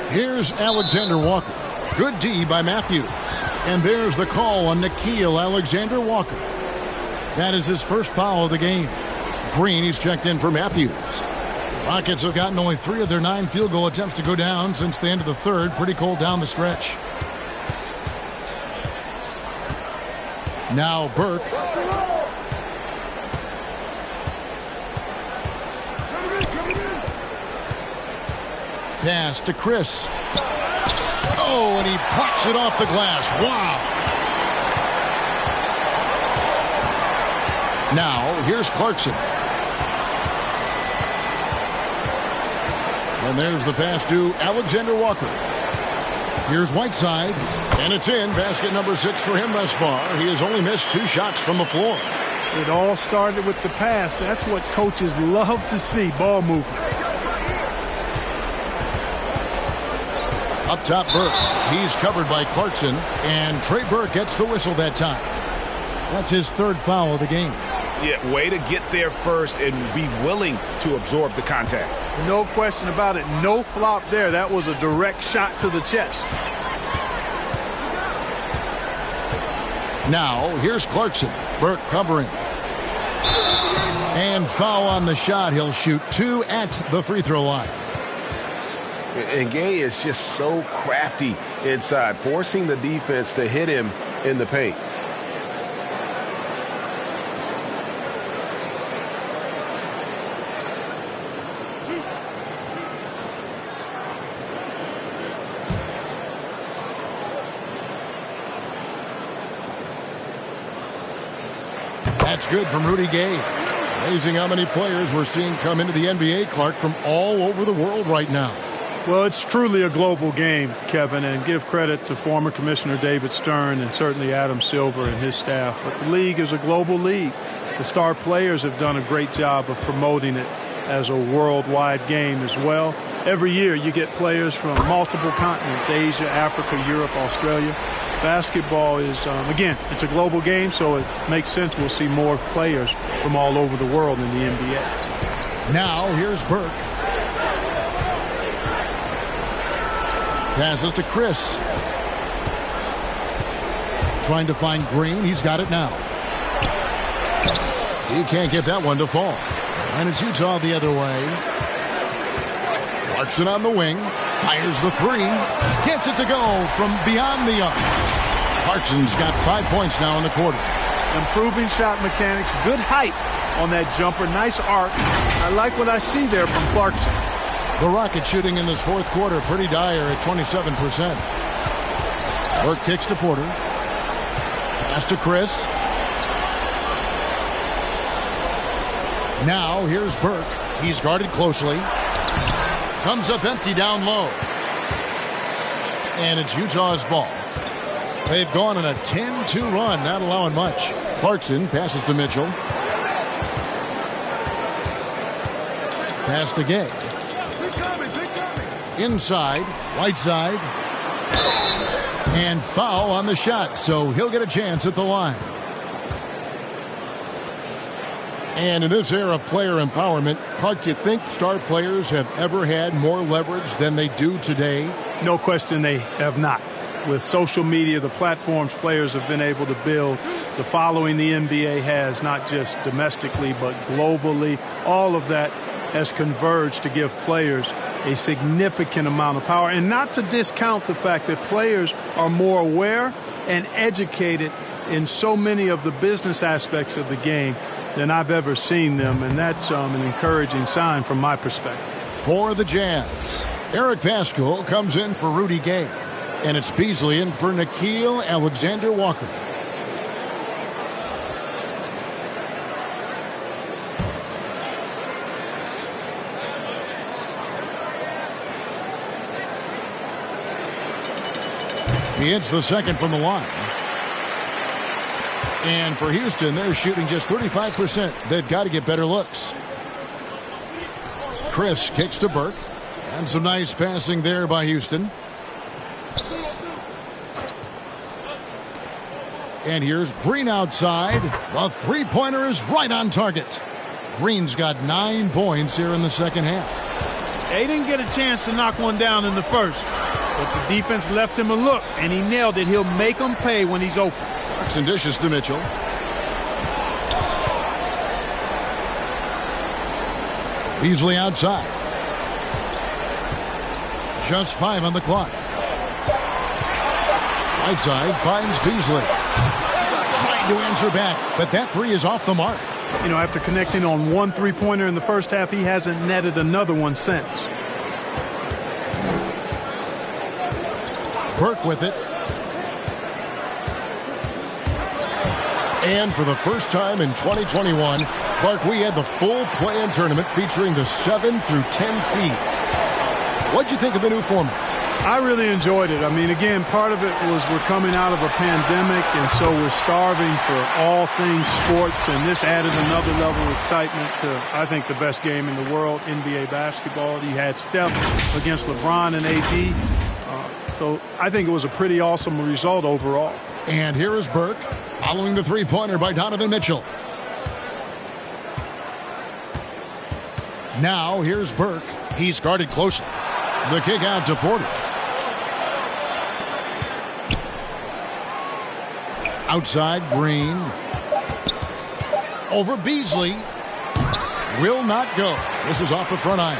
[SPEAKER 1] Here's Alexander Walker. Good D by Matthews. And there's the call on Nickeil Alexander-Walker. That is his first foul of the game. Green, he's checked in for Matthews. Rockets have gotten only 3 of their 9 field goal attempts to go down since the end of the third. Pretty cold down the stretch. Now Burke. Pass to Chris. Oh, and he pucks it off the glass. Wow. Now, here's Clarkson. And there's the pass to Alexander Walker. Here's Whiteside, and it's in. Basket number 6 for him thus far. He has only missed 2 shots from the floor.
[SPEAKER 5] It all started with the pass. That's what coaches love to see, ball movement.
[SPEAKER 1] Up top, Burke. He's covered by Clarkson, and Trey Burke gets the whistle that time. That's his 3rd foul of the game.
[SPEAKER 3] Yeah, way to get there first and be willing to absorb the contact.
[SPEAKER 5] No question about it. No flop there. That was a direct shot to the chest.
[SPEAKER 1] Now, here's Clarkson. Burke covering. And foul on the shot. He'll shoot 2 at the free throw line.
[SPEAKER 6] And Gay is just so crafty inside, forcing the defense to hit him in the paint.
[SPEAKER 1] That's good from Rudy Gay. Amazing how many players we're seeing come into the NBA, Clark, from all over the world right now.
[SPEAKER 5] Well, it's truly a global game, Kevin, and give credit to former Commissioner David Stern and certainly Adam Silver and his staff. But the league is a global league. The star players have done a great job of promoting it as a worldwide game as well. Every year you get players from multiple continents, Asia, Africa, Europe, Australia. Basketball is, again, it's a global game, so it makes sense we'll see more players from all over the world in the NBA.
[SPEAKER 1] Now, here's Burke. Passes to Chris. Trying to find Green. He's got it now. He can't get that one to fall. And it's Utah the other way. Clarkson on the wing. Fires the 3. Gets it to go from beyond the arc. Clarkson's got 5 points now in the quarter.
[SPEAKER 5] Improving shot mechanics. Good height on that jumper. Nice arc. I like what I see there from Clarkson.
[SPEAKER 1] The Rockets shooting in this 4th quarter pretty dire at 27%. Burke kicks to Porter. Pass to Chris. Now here's Burke. He's guarded closely. Comes up empty down low. And it's Utah's ball. They've gone on a 10-2 run, not allowing much. Clarkson passes to Mitchell. Pass to Gay. Inside, Whiteside. And foul on the shot, so he'll get a chance at the line. And in this era of player empowerment, Clark, you think star players have ever had more leverage than they do today?
[SPEAKER 5] No question they have not. With social media, the platforms players have been able to build, the following the NBA has, not just domestically but globally, all of that has converged to give players a significant amount of power. And not to discount the fact that players are more aware and educated in so many of the business aspects of the game than I've ever seen them, and that's an encouraging sign from my perspective.
[SPEAKER 1] For the Jazz, Eric Pascal comes in for Rudy Gay, and it's Beasley in for Nickeil Alexander-Walker. He hits the second from the line. And for Houston, they're shooting just 35%. They've got to get better looks. Chris kicks to Burke. And some nice passing there by Houston. And here's Green outside. The three-pointer is right on target. Green's got 9 points here in the second half.
[SPEAKER 5] They didn't get a chance to knock one down in the first, but the defense left him a look, and he nailed it. He'll make them pay when he's open.
[SPEAKER 1] Clarkson dishes to Mitchell. Beasley outside. Just 5 on the clock. Whiteside finds Beasley. Trying to answer back, but that 3 is off the mark.
[SPEAKER 5] You know, after connecting on 1 3-pointer in the first half, he hasn't netted another one since.
[SPEAKER 1] Burke with it. And for the first time in 2021, Clark, we had the full play-in tournament featuring the 7 through 10 seeds. What'd you think of the new format?
[SPEAKER 5] I really enjoyed it. I mean, again, part of it was we're coming out of a pandemic, and so we're starving for all things sports, and this added another level of excitement to, I think, the best game in the world, NBA basketball. You had Steph against LeBron and AD. So I think it was a pretty awesome result overall.
[SPEAKER 1] And here is Burke following the three-pointer by Donovan Mitchell. Now here's Burke. He's guarded closely. The kick out to Porter. Outside, Green. Over Beasley. Will not go. This is off the front iron.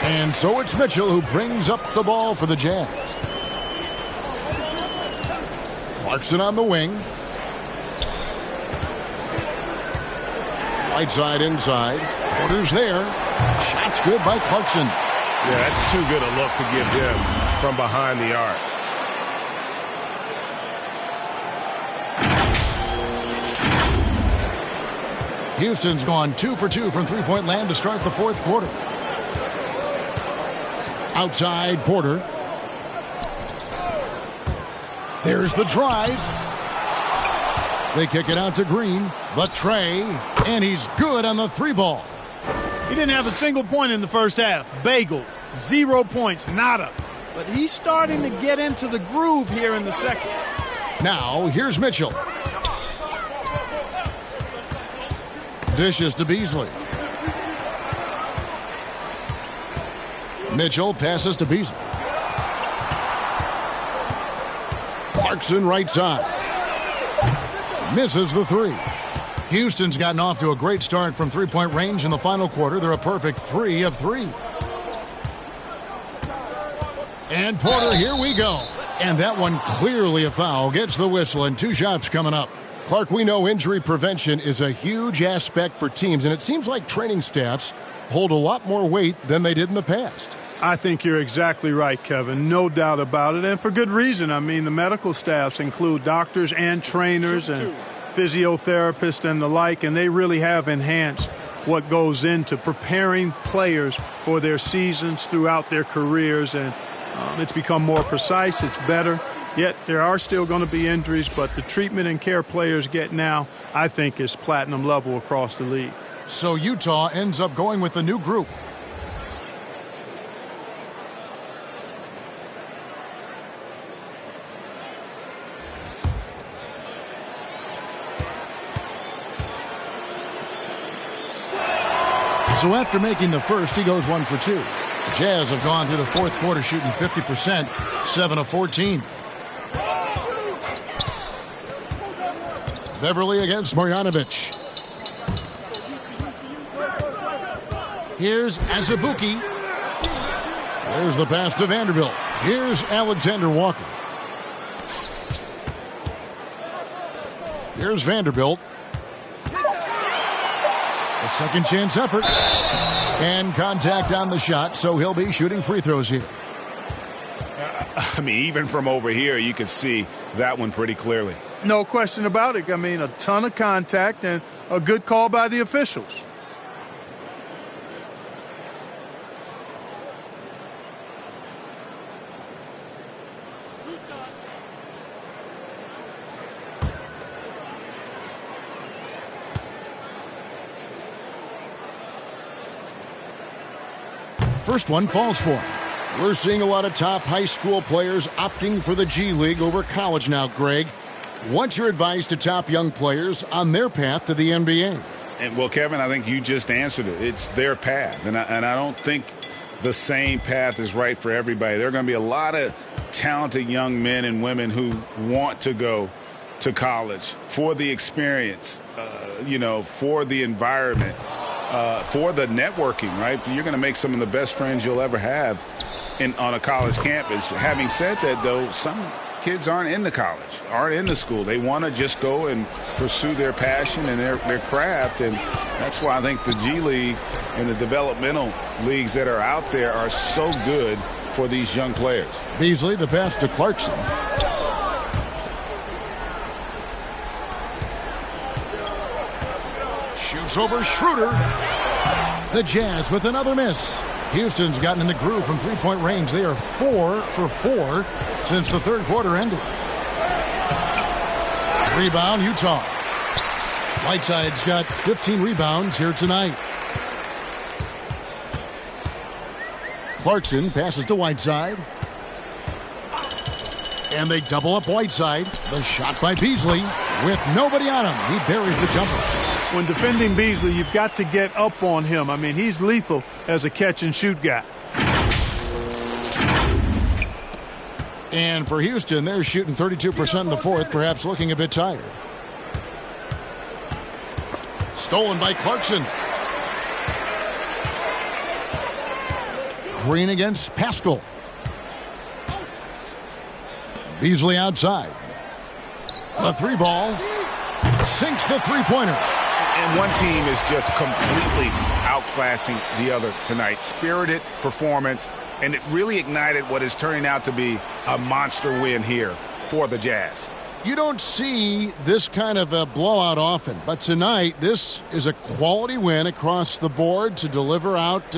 [SPEAKER 1] And so it's Mitchell who brings up the ball for the Jazz. Clarkson on the wing. Right side inside. Porter's there. Shot's good by Clarkson.
[SPEAKER 6] Yeah, that's too good a look to give him from behind the arc.
[SPEAKER 1] Houston's gone 2 for 2 from three-point land to start the fourth quarter. Outside, Porter. There's the drive. They kick it out to Green. The tray. And he's good on the three ball.
[SPEAKER 5] He didn't have a single point in the first half. Bagel. 0 points. Nada. But he's starting to get into the groove here in the second.
[SPEAKER 1] Now, here's Mitchell. Dishes to Beasley. Mitchell passes to Beasley. Clarkson right side. Misses the three. Houston's gotten off to a great start from three-point range in the final quarter. They're a perfect 3 of 3. And Porter, here we go. And that one clearly a foul. Gets the whistle and 2 shots coming up. Clark, we know injury prevention is a huge aspect for teams, and it seems like training staffs hold a lot more weight than they did in the past.
[SPEAKER 5] I think you're exactly right, Kevin. No doubt about it, and for good reason. I mean, the medical staffs include doctors and trainers and physiotherapists and the like, and they really have enhanced what goes into preparing players for their seasons throughout their careers, and it's become more precise, it's better. Yet there are still going to be injuries, but the treatment and care players get now, I think, is platinum level across the league.
[SPEAKER 1] So Utah ends up going with the new group. So after making the first, he goes 1 for 2. The Jazz have gone through the fourth quarter shooting 50%, 7 of 14. Beverly against Marjanovic. Here's Azubuike. There's the pass to Vanderbilt. Here's Alexander Walker. Here's Vanderbilt. A second chance effort. And contact on the shot, so he'll be shooting free throws here.
[SPEAKER 3] I mean, even from over here, you can see that one pretty clearly.
[SPEAKER 5] No question about it. I mean, a ton of contact and a good call by the officials.
[SPEAKER 1] First one falls for him. We're seeing a lot of top high school players opting for the G League over college now, Greg. What's your advice to top young players on their path to the NBA?
[SPEAKER 3] And well, Kevin, I think you just answered it. It's their path. And I don't think the same path is right for everybody. There are going to be a lot of talented young men and women who want to go to college for the experience, for the environment, for the networking, right? You're going to make some of the best friends you'll ever have on a college campus. Having said that, though, some kids aren't into college, aren't into school. They want to just go and pursue their passion and their craft, and that's why I think the G League and the developmental leagues that are out there are so good
[SPEAKER 4] for these young players.
[SPEAKER 1] Beasley, the pass to Clarkson. Shoots over Schroeder. The Jazz with another miss. Houston's gotten in the groove from three-point range. They are 4 for 4 since the third quarter ended. Rebound, Utah. Whiteside's got 15 rebounds here tonight. Clarkson passes to Whiteside. And they double up Whiteside. The shot by Beasley with nobody on him. He buries the jumper.
[SPEAKER 5] When defending Beasley, you've got to get up on him. I mean, he's lethal as a catch-and-shoot guy.
[SPEAKER 1] And for Houston, they're shooting 32% in the fourth, perhaps looking a bit tired. Stolen by Clarkson. Green against Pascal. Beasley outside. A three ball. Sinks the three-pointer.
[SPEAKER 3] And one team is just completely outclassing the other tonight. Spirited performance, and it really ignited what is turning out to be a monster win here for the Jazz.
[SPEAKER 1] You don't see this kind of a blowout often, but tonight this is a quality win across the board to deliver out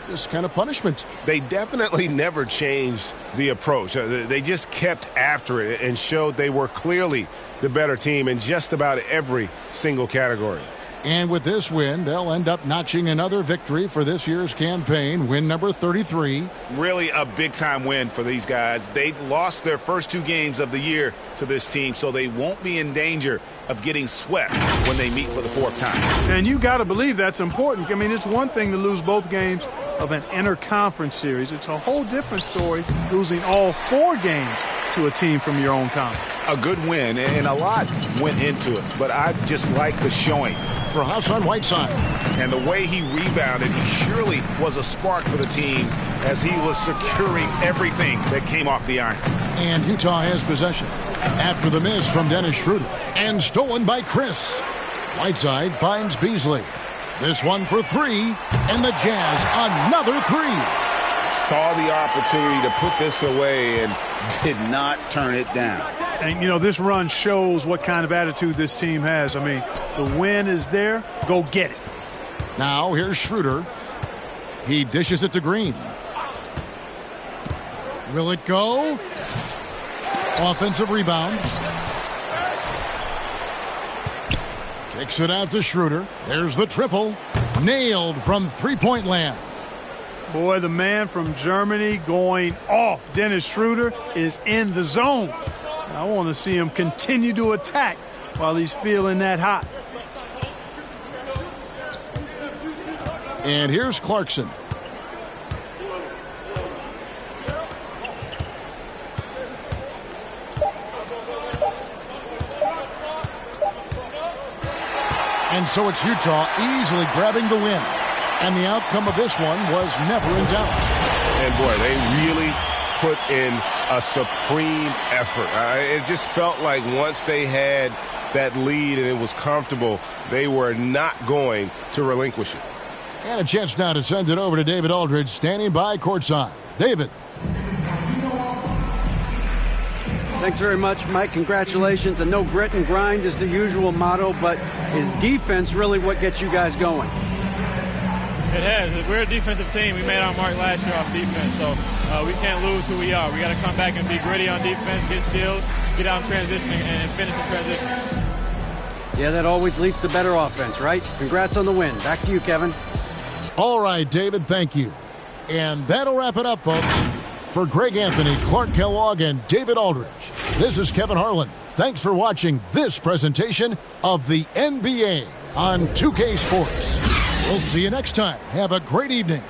[SPEAKER 1] this kind of punishment.
[SPEAKER 6] They definitely never changed the approach. They just kept after it and showed they were clearly the better team in just about every single category.
[SPEAKER 1] And with this win, they'll end up notching another victory for this year's campaign, win number 33.
[SPEAKER 3] Really a big-time win for these guys. They lost their first two games of the year to this team, so they won't be in danger of getting swept when they meet for the fourth time.
[SPEAKER 5] And you got to believe that's important. I mean, it's one thing to lose both games of an interconference series. It's a whole different story losing all 4 games to a team from your own conference.
[SPEAKER 3] A good win, and a lot went into it, but I just like the showing
[SPEAKER 1] for Hassan Whiteside.
[SPEAKER 3] And the way he rebounded, he surely was a spark for the team as he was securing everything that came off the iron.
[SPEAKER 1] And Utah has possession after the miss from Dennis Schroeder. And stolen by Chris. Whiteside finds Beasley. This one for 3, and the Jazz another 3.
[SPEAKER 3] Saw the opportunity to put this away and did not turn it down.
[SPEAKER 5] And, you know, this run shows what kind of attitude this team has. I mean, the win is there. Go get it.
[SPEAKER 1] Now, here's Schroeder. He dishes it to Green. Will it go? Offensive rebound. Kicks it out to Schroeder. There's the triple. Nailed from three-point land.
[SPEAKER 5] Boy, the man from Germany going off. Dennis Schroeder is in the zone. I want to see him continue to attack while he's feeling that hot.
[SPEAKER 1] And here's Clarkson. And so it's Utah easily grabbing the win. And the outcome of this one was never in doubt.
[SPEAKER 6] And boy, they really put in a supreme effort. It just felt like once they had that lead and it was comfortable, they were not going to relinquish it.
[SPEAKER 1] And a chance now to send it over to David Aldridge, standing by courtside. David.
[SPEAKER 2] Thanks very much, Mike. Congratulations. And no grit and grind is the usual motto, but is defense really what gets you guys going?
[SPEAKER 7] It has. We're a defensive team. We made our mark last year off defense, so we can't lose who we are. We got to come back and be gritty on defense, get steals, get out in transition, and finish in transition.
[SPEAKER 2] Yeah, that always leads to better offense, right? Congrats on the win. Back to you, Kevin.
[SPEAKER 1] All right, David, thank you. And that'll wrap it up, folks. For Greg Anthony, Clark Kellogg, and David Aldridge, this is Kevin Harlan. Thanks for watching this presentation of the NBA on 2K Sports. We'll see you next time. Have a great evening.